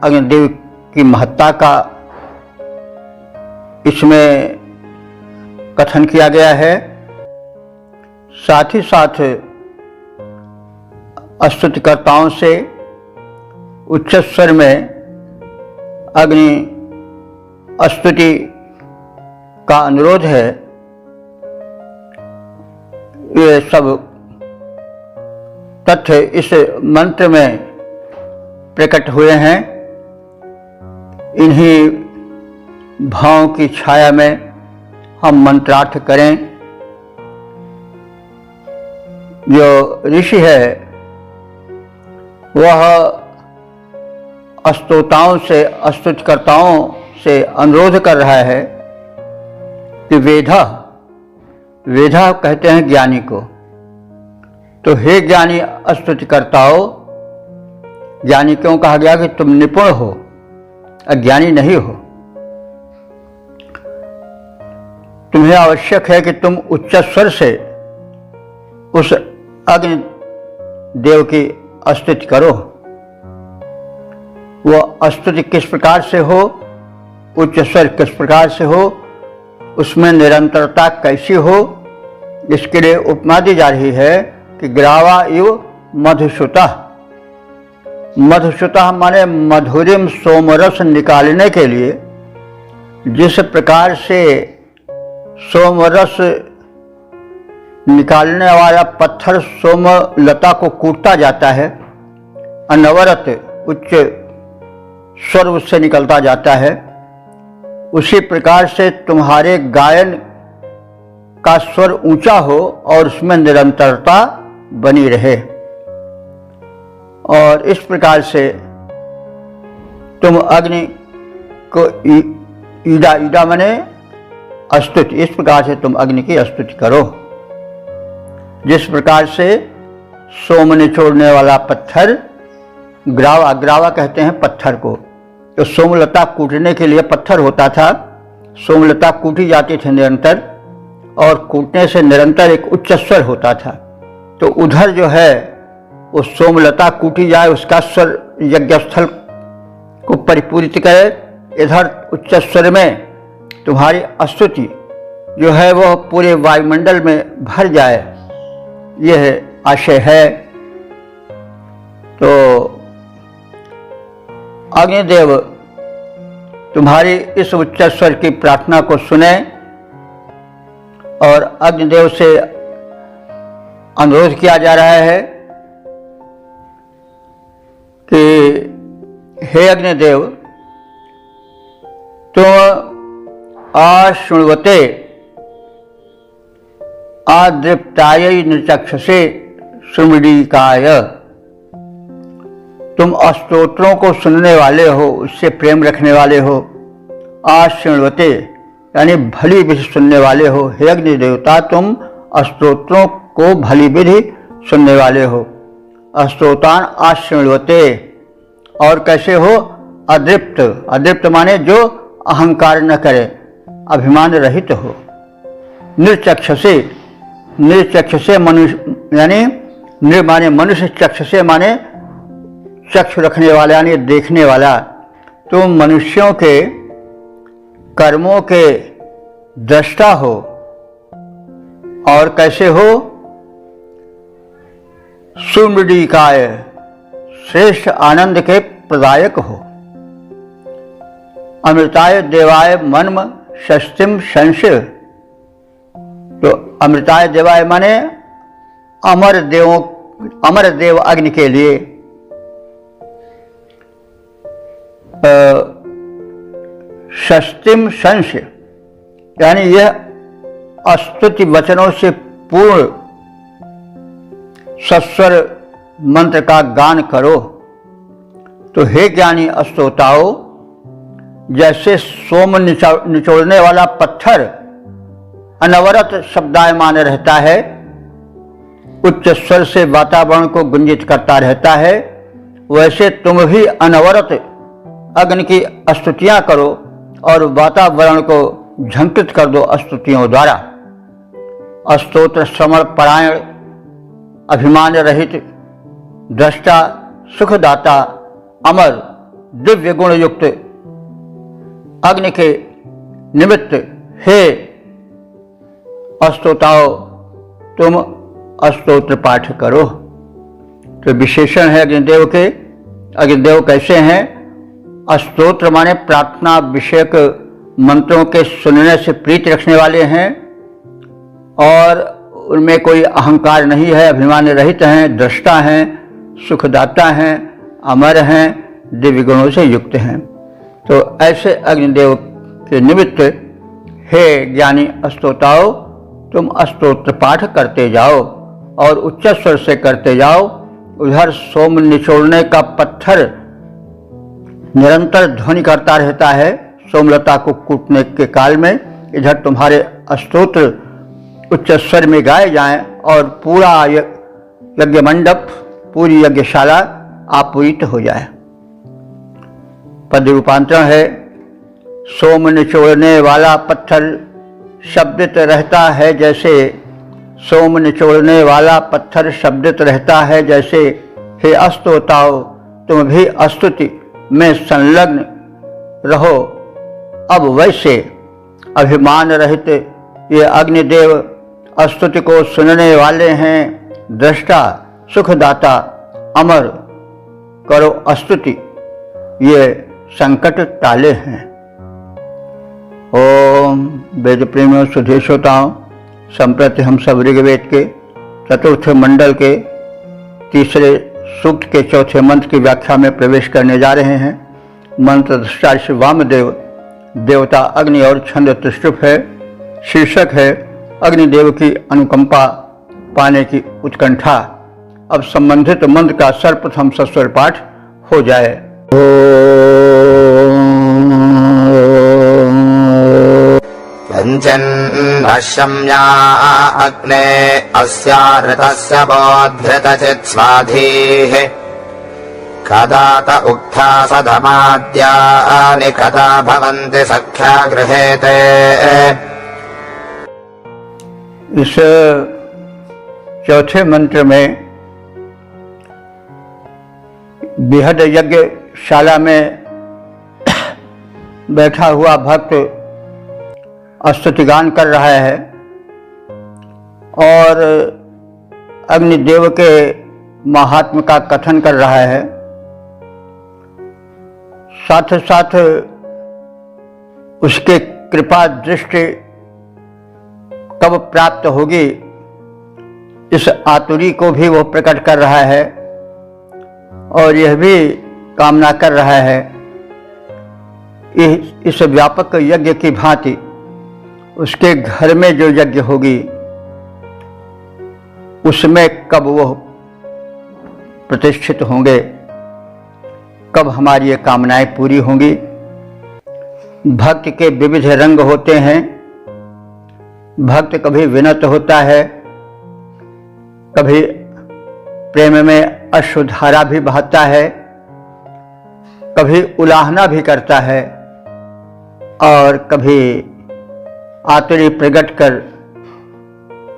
अग्निदेव की महत्ता का इसमें कथन किया गया है। साथ ही साथ स्तुतिकर्ताओं से उच्च स्वर में अग्नि स्तुति का अनुरोध है। ये सब तथ्य इस मंत्र में प्रकट हुए हैं। इन्हीं भाव की छाया में हम मंत्रार्थ करें। जो ऋषि है वह स्तोताओं से, स्तुतिकर्ताओं से अनुरोध कर रहा है कि वेधा, वेधा कहते हैं ज्ञानी को। तो हे ज्ञानी स्तुतिकर्ताओं, ज्ञानी क्यों कहा गया कि तुम निपुण हो, अज्ञानी नहीं हो। तुम्हें आवश्यक है कि तुम उच्च स्वर से उस अग्नि देव की स्तुति करो। वो स्तुति किस प्रकार से हो, उच्च स्वर किस प्रकार से हो, उसमें निरंतरता कैसी हो, इसके लिए उपमा दी जा रही है कि ग्रावा इव मधुसुतः। मधुसुतः माने मधुरिम सोमरस निकालने के लिए जिस प्रकार से सोमरस निकालने वाला पत्थर सोमलता को कूटता जाता है, अनवरत उच्च स्वर उससे निकलता जाता है, उसी प्रकार से तुम्हारे गायन का स्वर ऊंचा हो और उसमें निरंतरता बनी रहे। और इस प्रकार से तुम अग्नि को ईदा, ईदा माने स्तुति, इस प्रकार से तुम अग्नि की स्तुति करो। जिस प्रकार से सोम निचोड़ने वाला पत्थर, ग्रावा, ग्रावा कहते हैं पत्थर को, तो सोमलता कूटने के लिए पत्थर होता था, सोमलता कूटी जाती थी निरंतर, और कूटने से निरंतर एक उच्च स्वर होता था। तो उधर जो है वो सोमलता कूटी जाए, उसका स्वर यज्ञ स्थल को परिपूरित करे, इधर उच्च स्वर में तुम्हारी स्तुति जो है वह पूरे वायुमंडल में भर जाए, यह आशय है। तो अग्निदेव तुम्हारी इस उच्च स्वर की प्रार्थना को सुने और अग्निदेव से अनुरोध किया जा रहा है कि हे अग्निदेव, तुम आशृण्वते आदृप्ताय नृचक्षसे सुमृडिकाय, तुम स्तोत्रों को सुनने वाले हो, उससे प्रेम रखने वाले हो। आशृण्वते यानी भली विधि सुनने वाले हो। हे अग्नि देवता, तुम स्तोत्रों को भली विधि सुनने वाले हो। स्तोतान आशृण्वते, और कैसे हो? अदृप्त, अदृप्त माने जो अहंकार न करे, अभिमान रहित हो। निर्चक्षसे, निर्चक्षसे मनुष्य यानी निर माने मनुष्य, चक्षसे माने चक्षु रखने वाला यानी देखने वाला। तुम मनुष्यों के कर्मों के दृष्टा हो। और कैसे हो? सुमृडिकाय, श्रेष्ठ आनंद के प्रदायक हो। अमृताय देवाय मन्म षष्टिम संशय, तो अमृताय देवाय माने अमर देवों, अमर देव अग्नि के लिए षष्टिम संशय यानी यह स्तुति वचनों से पूर्ण सस्वर मंत्र का गान करो। तो हे ज्ञानी स्तोताओ, जैसे सोम निचोड़ने वाला पत्थर अनवरत शब्दायमान रहता है, उच्च स्वर से वातावरण को गुंजित करता रहता है, वैसे तुम भी अनवरत अग्नि की स्तुतियां करो और वातावरण को झंकृत कर दो स्तुतियों द्वारा। स्तोत्र श्रवण परायण, अभिमान रहित, दृष्टा, सुखदाता, अमर, दिव्य गुण युक्त अग्नि के निमित्त हे स्तोताओ तुम स्तोत्र पाठ करो। तो विशेषण है अग्निदेव के। अग्निदेव कैसे हैं? स्तोत्र माने प्रार्थना विषयक मंत्रों के सुनने से प्रीति रखने वाले हैं और उनमें कोई अहंकार नहीं है, अभिमान रहित हैं, दृष्टा हैं, सुखदाता हैं, अमर हैं, दिव्य गुणों से युक्त हैं। तो ऐसे अग्निदेव के निमित्त हे ज्ञानी स्तोताओ तुम स्तोत्र पाठ करते जाओ और उच्च स्वर से करते जाओ। उधर सोम निचोड़ने का पत्थर निरंतर ध्वनि करता रहता है सोमलता को कूटने के काल में, इधर तुम्हारे स्तोत्र उच्च स्वर में गाए जाएं और पूरा यज्ञ मंडप, पूरी यज्ञशाला आपूरित हो जाए। पद रूपांतरण है सोम निचोड़ने वाला पत्थर शब्दित रहता है जैसे, सोम निचोड़ने वाला पत्थर शब्दित रहता है जैसे, हे स्तोताओ तुम भी स्तुति में संलग्न रहो। अब वैसे अभिमान रहित ये अग्निदेव स्तुति को सुनने वाले हैं, दृष्टा, सुखदाता, अमर, करो स्तुति, ये संकट टाले हैं। ओम वेद प्रेमियों सुधे श्रोताओं, संप्रति हम सब ऋग्वेद के चतुर्थ मंडल के तीसरे सूक्त के चौथे मंत्र की व्याख्या में प्रवेश करने जा रहे हैं। मंत्र दृष्टा श्री वामदेव, देवता अग्नि और छंद त्रिष्टुप है। शीर्षक है अग्निदेव की अनुकंपा पाने की उत्कंठा। अब संबंधित मंत्र का सर्वप्रथम सस्वर पाठ हो जाए।
पंचन्नशम्या अग्ने अस्या ऋतस्य बोद्धृतचित् स्वाधीः कदा त उक्था सधमाद्यानि कदा भवन्ति सख्या गृहेते।
इस चौथे मंत्र में बेहद यज्ञशाला में बैठा हुआ भक्त स्तुतिगान कर रहा है और अग्निदेव के महात्म्य का कथन कर रहा है। साथ साथ उसके कृपा दृष्टि कब प्राप्त होगी इस आतुरी को भी वो प्रकट कर रहा है और यह भी कामना कर रहा है इस व्यापक यज्ञ की भांति उसके घर में जो यज्ञ होगी उसमें कब वो प्रतिष्ठित होंगे, कब हमारी ये कामनाएं पूरी होंगी। भक्त के विविध रंग होते हैं। भक्त कभी विनत होता है, कभी प्रेम में अश्रुधारा भी बहाता है, कभी उलाहना भी करता है और कभी आतुरी प्रकट कर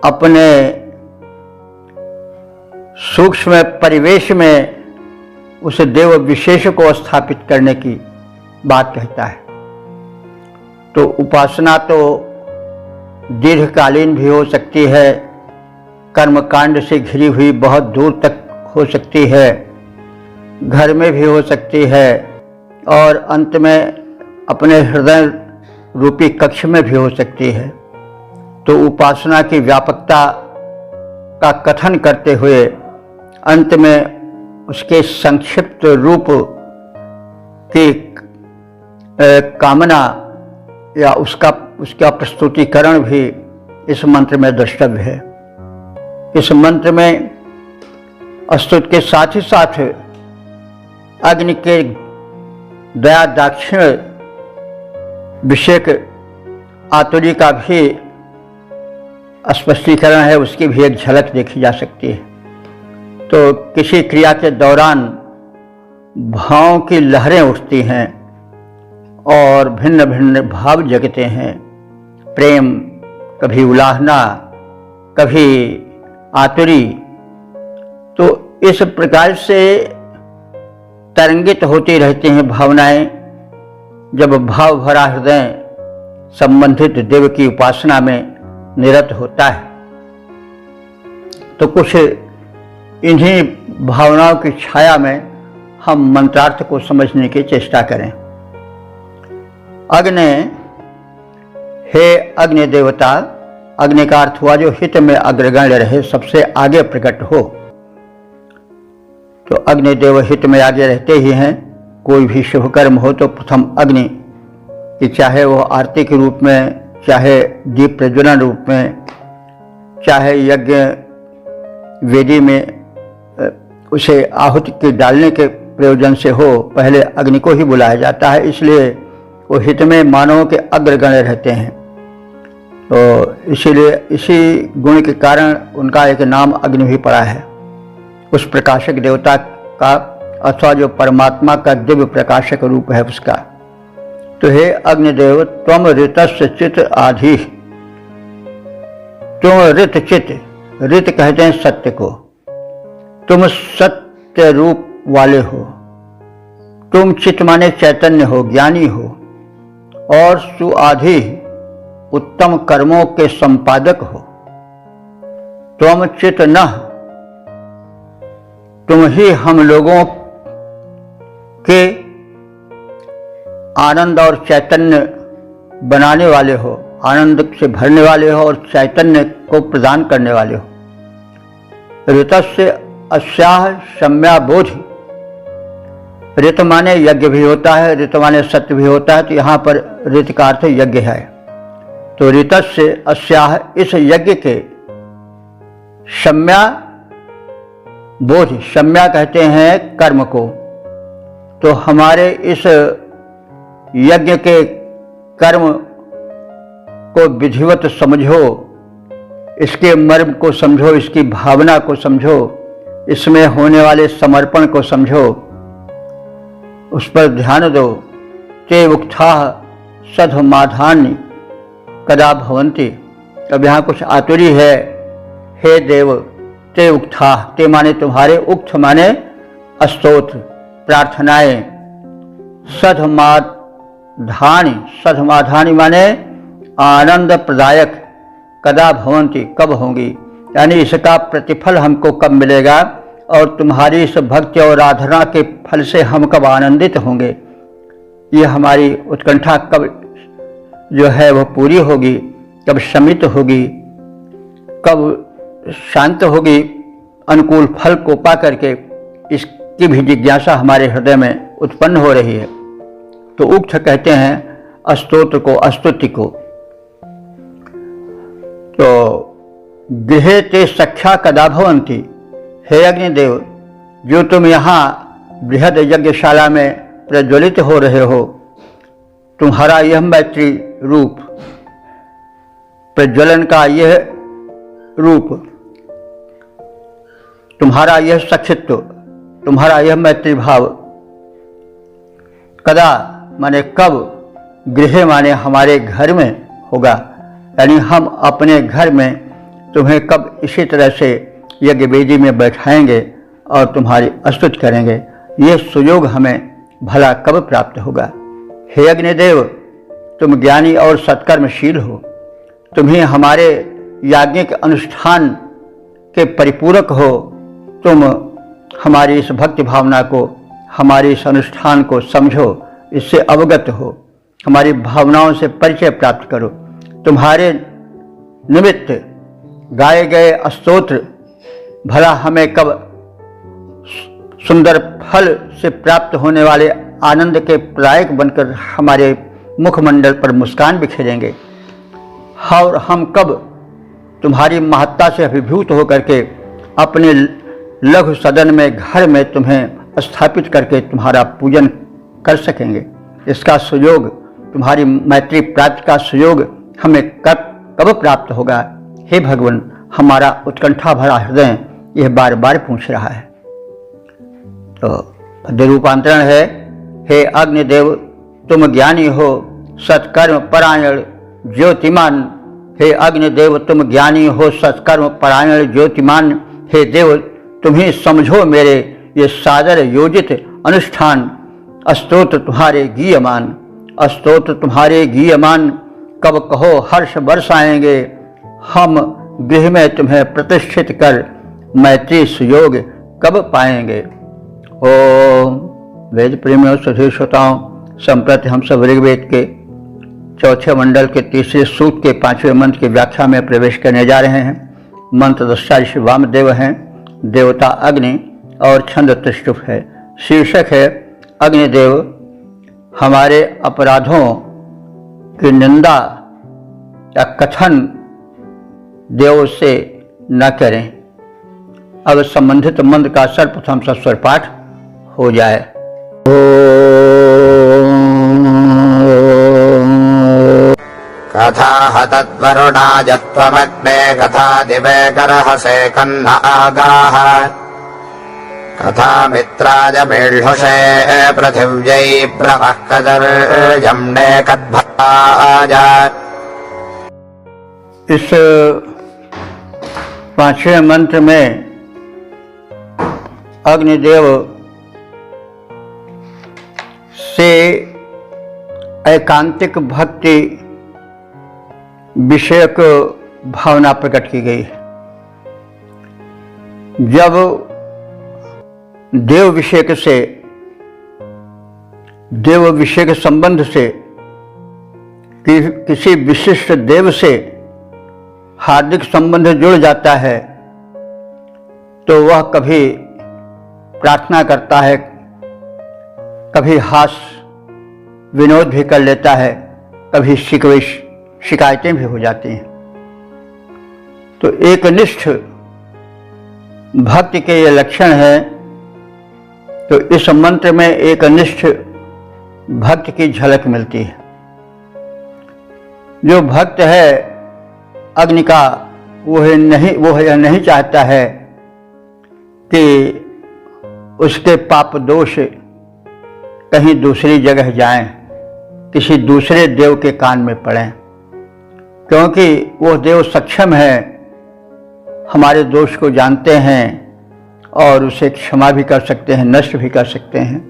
अपने सूक्ष्म परिवेश में उस देव विशेष को स्थापित करने की बात कहता है। तो उपासना तो दीर्घकालीन भी हो सकती है, कर्मकांड से घिरी हुई बहुत दूर तक हो सकती है, घर में भी हो सकती है और अंत में अपने हृदय रूपी कक्ष में भी हो सकती है। तो उपासना की व्यापकता का कथन करते हुए अंत में उसके संक्षिप्त रूप की कामना या उसका प्रस्तुतिकरण भी इस मंत्र में द्रष्टव्य है। इस मंत्र में स्तुति के साथ ही साथ अग्नि के दया दाक्षिण्य विषयक आतुरी का भी स्पष्टीकरण है, उसकी भी एक झलक देखी जा सकती है। तो किसी क्रिया के दौरान भावों की लहरें उठती हैं और भिन्न भिन्न भाव जगते हैं, प्रेम, कभी उलाहना, कभी आतुरी। तो इस प्रकार से तरंगित होती रहती हैं भावनाएं जब भाव भरा हृदय संबंधित देव की उपासना में निरत होता है। तो कुछ इन्हीं भावनाओं की छाया में हम मंत्रार्थ को समझने की चेष्टा करें। अग्नि, हे अग्नि देवता, अग्नि का अर्थ हुआ जो हित में अग्रगण्य रहे, सबसे आगे प्रकट हो। तो अग्निदेव हित में आगे रहते ही हैं। कोई भी शुभ कर्म हो तो प्रथम अग्नि कि चाहे वो आरती के रूप में, चाहे दीप प्रज्वलन रूप में, चाहे यज्ञ वेदी में उसे आहुति के डालने के प्रयोजन से हो, पहले अग्नि को ही बुलाया जाता है। इसलिए वो हित में मानवों के अग्रगण्य रहते हैं। तो इसीलिए इसी गुण के कारण उनका एक नाम अग्नि भी पड़ा है, उस प्रकाशक देवता का, अथवा जो परमात्मा का दिव्य प्रकाशक रूप है उसका। तो हे अग्निदेव, त्वम ऋतस्य चित आधि, तुम ऋत चित, ऋत कहते हैं सत्य को, तुम सत्य रूप वाले हो। तुम चित माने चैतन्य हो, ज्ञानी हो, और सुआधि उत्तम कर्मों के संपादक हो। त्वम चित न, तुम ही हम लोगों के आनंद और चैतन्य बनाने वाले हो, आनंद से भरने वाले हो और चैतन्य को प्रदान करने वाले हो। ऋतस्य अस्याह सम्या बोधि, ऋत माने यज्ञ भी होता है, ऋत माने सत्य भी होता है। तो यहाँ पर ऋत का अर्थ यज्ञ है। तो ऋतस्य अस्याह, इस यज्ञ के, सम्या बोधि, सम्या कहते हैं कर्म को। तो हमारे इस यज्ञ के कर्म को विधिवत समझो, इसके मर्म को समझो, इसकी भावना को समझो, इसमें होने वाले समर्पण को समझो, उस पर ध्यान दो। ते उक्थाः सधमाधानि कदा भवन्ति। अब यहाँ कुछ आतुरी है। हे देव, ते उक्थाः, ते माने तुम्हारे, उक्त माने स्तोत्र, प्रार्थनाएं, सधमाधानि, सधमाधानि माने आनंद प्रदायक, कदा भवन्ति, कब होंगी, यानी इसका प्रतिफल हमको कब मिलेगा और तुम्हारी इस भक्ति और आराधना के फल से हम कब आनंदित होंगे, ये हमारी उत्कंठा कब जो है वह पूरी होगी, कब शमित होगी, कब शांत होगी, अनुकूल फल को पा करके, इसकी भी जिज्ञासा हमारे हृदय में उत्पन्न हो रही है। तो उक्त कहते हैं स्तोत्र को, स्तुति को। तो गृहे ते सख्या कदा भवन्ति, हे अग्निदेव, जो तुम यहाँ बृहद यज्ञशाला में प्रज्वलित हो रहे हो, तुम्हारा यह मैत्री रूप, प्रज्वलन का यह रूप, तुम्हारा यह सखित्व, तुम्हारा यह मैत्री भाव, कदा माने कब, गृह माने हमारे घर में होगा, यानी हम अपने घर में तुम्हें कब इसी तरह से यज्ञ वेदी में बैठाएंगे और तुम्हारी स्तुति करेंगे, ये सुयोग हमें भला कब प्राप्त होगा। हे अग्निदेव, तुम ज्ञानी और सत्कर्मशील हो, तुम ही हमारे याज्ञिक अनुष्ठान के परिपूरक हो। तुम हमारी इस भक्ति भावना को, हमारे इस अनुष्ठान को समझो, इससे अवगत हो, हमारी भावनाओं से परिचय प्राप्त करो। तुम्हारे निमित्त गाए गए स्तोत्र भला हमें कब सुंदर फल से प्राप्त होने वाले आनंद के प्रदायक बनकर हमारे मुखमंडल पर मुस्कान बिखेरेंगे, और हम कब तुम्हारी महत्ता से अभिभूत होकर के अपने लघु सदन में, घर में तुम्हें स्थापित करके तुम्हारा पूजन कर सकेंगे। इसका सुयोग तुम्हारी मैत्री प्राप्ति का सुयोग हमें कब प्राप्त होगा? हे भगवान, हमारा उत्कंठा भरा हृदय यह बार बार पूछ रहा है। तो पद्य रूपांतरण है, हे अग्निदेव तुम ज्ञानी हो सत्कर्म परायण ज्योतिमान। हे अग्निदेव तुम ज्ञानी हो सत्कर्म परायण ज्योतिमान। हे देव तुम्ही समझो मेरे ये सादर योजित अनुष्ठान। स्तोत्र तुम्हारे गीयमान, स्तोत्र तुम्हारे गीयमान। कब कहो हर्ष बरसाएंगे, हम गृह में तुम्हें प्रतिष्ठित कर मैत्री सुयोग कब पाएंगे। ओम वेद प्रेमियों सभी श्रोताओं, संप्रति हम सब ऋग्वेद के चौथे मंडल के तीसरे सूक्त के 5वें मंत्र की व्याख्या में प्रवेश करने जा रहे हैं। मंत्र दृष्टा ऋषि वामदेव हैं, देवता अग्नि और छंद त्रिष्टुप है। शीर्षक है अग्निदेव हमारे अपराधों की निंदा या कथन देव से न करें। अब संबंधित मंत्र का सर्वप्रथम सस्वर पाठ हो जाए।
कथा हतद्वरुणाजत्वमग्ने कथा दिवे करहसे कन्न आगाः। कथा मित्राय मेढुषे पृथिव्यै प्रवः कदर्यम्ने कद्भाज।
इस 5वें मंत्र में अग्निदेव से एकांतिक भक्ति विषयक भावना प्रकट की गई। जब देव विषयक से, देव विषयक संबंध से किसी विशिष्ट देव से हार्दिक संबंध जुड़ जाता है तो वह कभी प्रार्थना करता है, कभी हास विनोद भी कर लेता है, कभी शिकायतें भी हो जाती हैं। तो एकनिष्ठ भक्ति के ये लक्षण है। तो इस मंत्र में एकनिष्ठ भक्त की झलक मिलती है। जो भक्त है अग्नि का, वो यह नहीं चाहता है कि उसके पाप दोष कहीं दूसरी जगह जाएं, किसी दूसरे देव के कान में पड़ें, क्योंकि वो देव सक्षम है, हमारे दोष को जानते हैं और उसे क्षमा भी कर सकते हैं, नष्ट भी कर सकते हैं।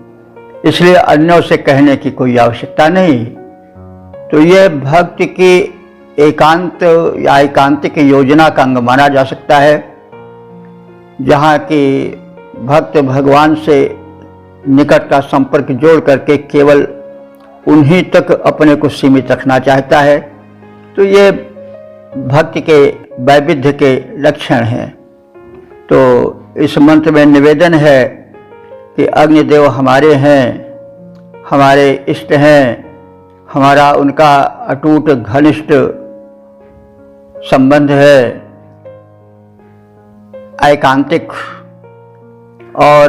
इसलिए अन्यों से कहने की कोई आवश्यकता नहीं। तो यह भक्ति की एकांत या एकांतिक योजना का अंग माना जा सकता है, जहाँ की भक्त भगवान से निकट का संपर्क जोड़ करके केवल उन्हीं तक अपने को सीमित रखना चाहता है। तो ये भक्ति के वैविध्य के लक्षण हैं। तो इस मंत्र में निवेदन है कि अग्निदेव हमारे हैं, हमारे इष्ट हैं, हमारा उनका अटूट घनिष्ठ संबंध है, एकांतिक और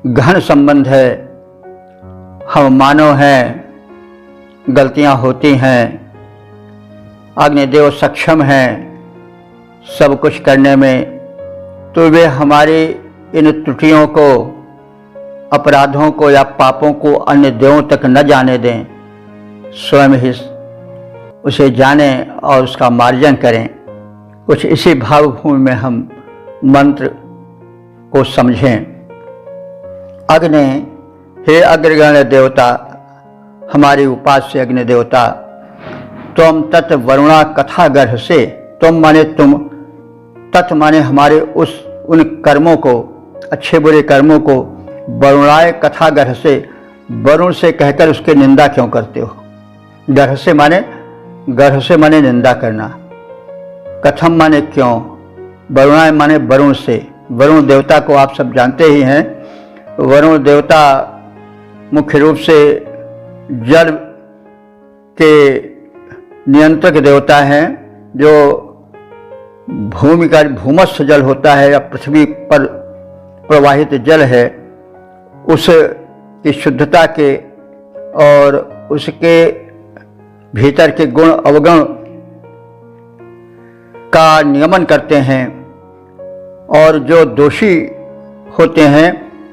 गहन संबंध है। हम मानव हैं, गलतियां होती हैं, अग्निदेव सक्षम हैं सब कुछ करने में। तो वे हमारी इन त्रुटियों को, अपराधों को या पापों को अन्य देवों तक न जाने दें, स्वयं ही उसे जानें और उसका मार्जन करें। कुछ इसी भावभूमि में हम मंत्र को समझें। अग्नि, हे अग्रगण्य देवता, हमारी उपास्य अग्नि देवता, तुम तत् वरुणा कथा गर्भ से, तुम माने तुम, तत् माने हमारे उन कर्मों को, अच्छे बुरे कर्मों को, वरुणाय कथा गर्भ से, वरुण से कहकर उसकी निंदा क्यों करते हो। गर्भ से माने निंदा करना, कथम माने क्यों, वरुणाय माने वरुण से। वरुण देवता को आप सब जानते ही हैं। वरुण देवता मुख्य रूप से जल के नियंत्रक देवता हैं, जो भूमि का भूमस्थ जल होता है या पृथ्वी पर प्रवाहित जल है, उस की शुद्धता के और उसके भीतर के गुण अवगुण का नियमन करते हैं और जो दोषी होते हैं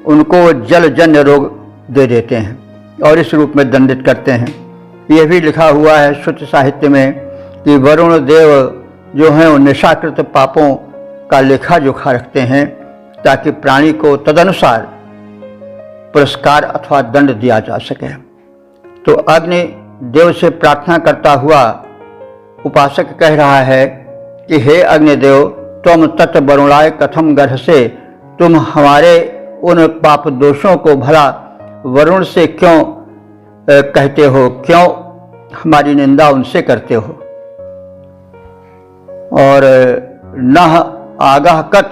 उनको जलजन्य रोग दे देते हैं और इस रूप में दंडित करते हैं। यह भी लिखा हुआ है शुद्ध साहित्य में कि वरुण देव जो हैं वो निशाकृत पापों का लेखा जोखा रखते हैं ताकि प्राणी को तदनुसार पुरस्कार अथवा दंड दिया जा सके। तो अग्नि देव से प्रार्थना करता हुआ उपासक कह रहा है कि हे अग्निदेव, तुम तत् वरुणाय कथम गर्हसे, तुम हमारे उन पाप दोषों को भला वरुण से क्यों कहते हो, क्यों हमारी निंदा उनसे करते हो। और न आगाह कत,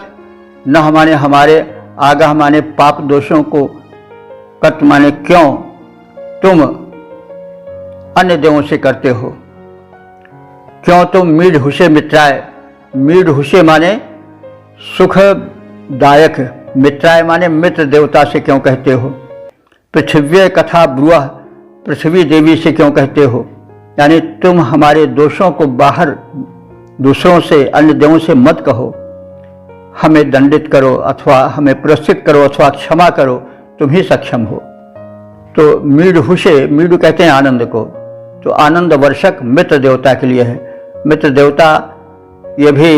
न माने हमारे, आगाह माने पाप दोषों को, कत माने क्यों तुम अन्य देवों से करते हो। क्यों तुम मीढ़ हुषे मित्राय, मीढ़ हुषे माने सुखदायक, मित्राय माने मित्र देवता से क्यों कहते हो। पृथ्वी कथा ब्रुवः, पृथ्वी देवी से क्यों कहते हो, यानी तुम हमारे दोषों को बाहर दूसरों से, अन्य देवों से मत कहो, हमें दंडित करो अथवा हमें पुरस्कृत करो अथवा क्षमा करो, तुम ही सक्षम हो। तो मीढ़ हुषे, मीढ़ कहते हैं आनंद को, तो आनंद वर्षक मित्र देवता के लिए है। मित्र देवता ये भी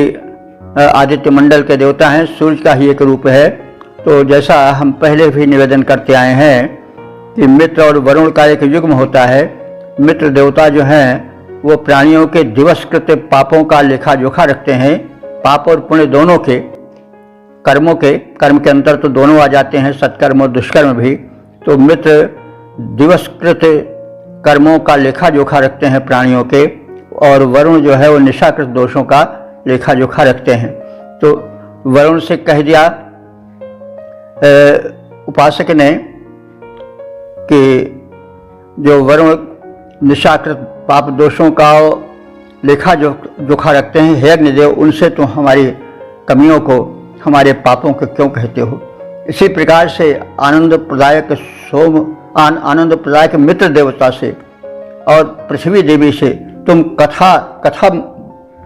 आदित्य मंडल के देवता हैं, सूर्य का ही एक रूप है। तो जैसा हम पहले भी निवेदन करते आए हैं कि मित्र और वरुण का एक युग्म होता है। मित्र देवता जो हैं वो प्राणियों के दिवसकृत पापों का लेखा जोखा रखते हैं, पाप और पुण्य दोनों के, कर्मों के, कर्म के अंतर तो दोनों आ जाते हैं, सत्कर्म और दुष्कर्म भी। तो मित्र दिवसकृत कर्मों का लेखा जोखा रखते हैं प्राणियों के, और वरुण जो है वो निशाकृत दोषों का लेखा जोखा रखते हैं। तो वरुण से कह दिया उपासक ने कि जो वरुण निशाकृत पाप दोषों का लेखा जोखा रखते हैं, हे अग्निदेव, उनसे तो हमारी कमियों को, हमारे पापों को क्यों कहते हो। इसी प्रकार से आनंद प्रदायक आनंद प्रदायक मित्र देवता से और पृथ्वी देवी से तुम कथा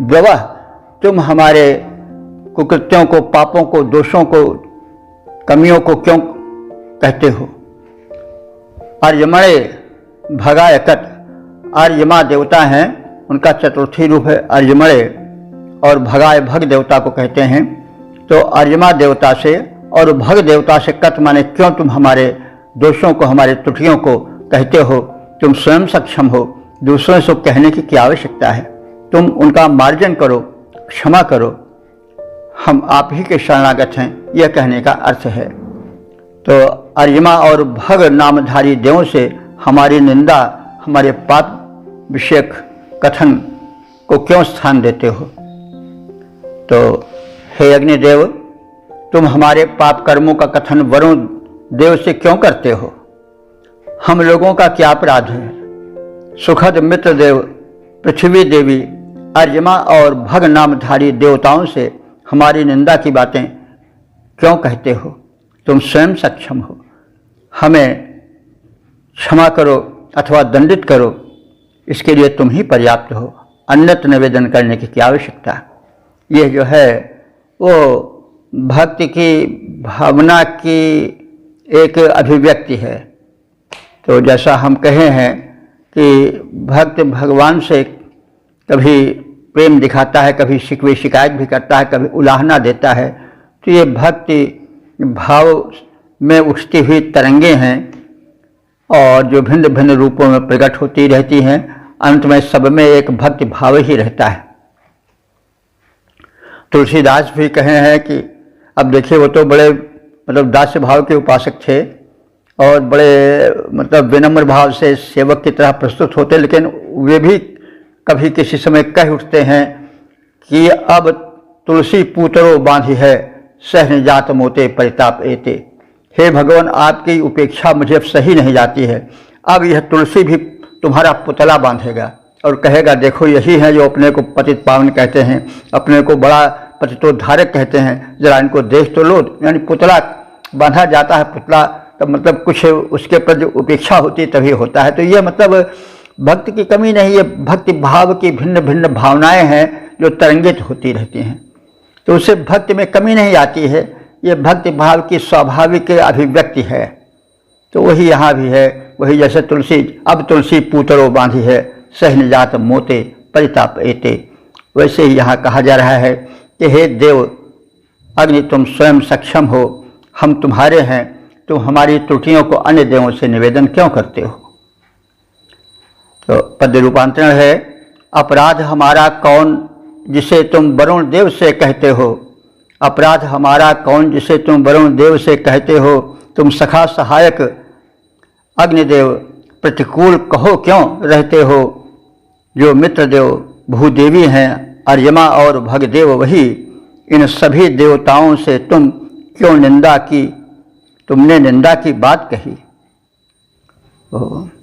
ब्रवः, तुम हमारे कुकृत्यों को, पापों को, दोषों को, कमियों को क्यों कहते हो। आर्यमणे भगायकट, आर्यमा देवता हैं, उनका चतुर्थी रूप है आर्यमणे, और भगाय भग देवता को कहते हैं। तो आर्यमा देवता से और भग देवता से कत माने क्यों तुम हमारे दोषों को, हमारे त्रुटियों को कहते हो, तुम स्वयं सक्षम हो, दूसरों से कहने की क्या आवश्यकता है। तुम उनका मार्जन करो, क्षमा करो, हम आप ही के शरणागत हैं, यह कहने का अर्थ है। तो अर्यमा और भग नामधारी देवों से हमारी निंदा, हमारे पाप विषयक कथन को क्यों स्थान देते हो। तो हे अग्निदेव, तुम हमारे पाप कर्मों का कथन वरुण देव से क्यों करते हो। हम लोगों का क्या अपराध है। सुखद मित्र देव, पृथ्वी देवी, अर्यमा और भग नामधारी देवताओं से हमारी निंदा की बातें क्यों कहते हो। तुम स्वयं सक्षम हो, हमें क्षमा करो अथवा दंडित करो, इसके लिए तुम ही पर्याप्त हो, अन्यत्र निवेदन करने की क्या आवश्यकता। यह जो है वो भक्ति की भावना की एक अभिव्यक्ति है। तो जैसा हम कहे हैं कि भक्त भगवान से कभी प्रेम दिखाता है, कभी शिकवे शिकायत भी करता है, कभी उलाहना देता है। तो ये भक्ति भाव में उठती हुई तरंगे हैं और जो भिन्न भिन्न रूपों में प्रकट होती रहती हैं, अंत में सब में एक भक्ति भाव ही रहता है। तुलसीदास भी कहे हैं कि अब देखिए वो तो बड़े दास्य भाव के उपासक थे और बड़े विनम्र भाव से सेवक की तरह प्रस्तुत होते, लेकिन वे भी कभी किसी समय कह उठते हैं कि अब तुलसी पूतरो बांधी है, सहन जात मोते परिताप एते। हे भगवान, आपकी उपेक्षा मुझे अब सही नहीं जाती है, अब यह तुलसी भी तुम्हारा पुतला बांधेगा और कहेगा देखो यही है जो अपने को पतित पावन कहते हैं, अपने को बड़ा पतितोद्धारक कहते हैं, जरा इनको देख तो लो। यानी पुतला बांधा जाता है, पुतला तो मतलब कुछ उसके प्रति उपेक्षा होती तभी होता है। तो ये मतलब भक्ति की कमी नहीं, ये भक्ति भाव की भिन्न भिन्न भावनाएं हैं जो तरंगित होती रहती हैं, तो उससे भक्ति में कमी नहीं आती है। ये भक्ति भाव की स्वाभाविक अभिव्यक्ति है। तो वही यहाँ भी है, वही जैसे तुलसी, अब तुलसी पूतरो बांधी है, सहन जात मोते परिताप एते, वैसे ही यहाँ कहा जा रहा है कि हे देव अग्नि, तुम स्वयं सक्षम हो, हम तुम्हारे हैं, तुम हमारी त्रुटियों को अन्य देवों से निवेदन क्यों करते हो। तो पद्य रूपांतरण है, अपराध हमारा कौन जिसे तुम वरुण देव से कहते हो, अपराध हमारा कौन जिसे तुम वरुण देव से कहते हो, तुम सखा सहायक अग्निदेव प्रतिकूल कहो क्यों रहते हो, जो मित्रदेव भूदेवी हैं अर्यमा और भगदेव वही, इन सभी देवताओं से तुम क्यों निंदा की, तुमने निंदा की बात कही।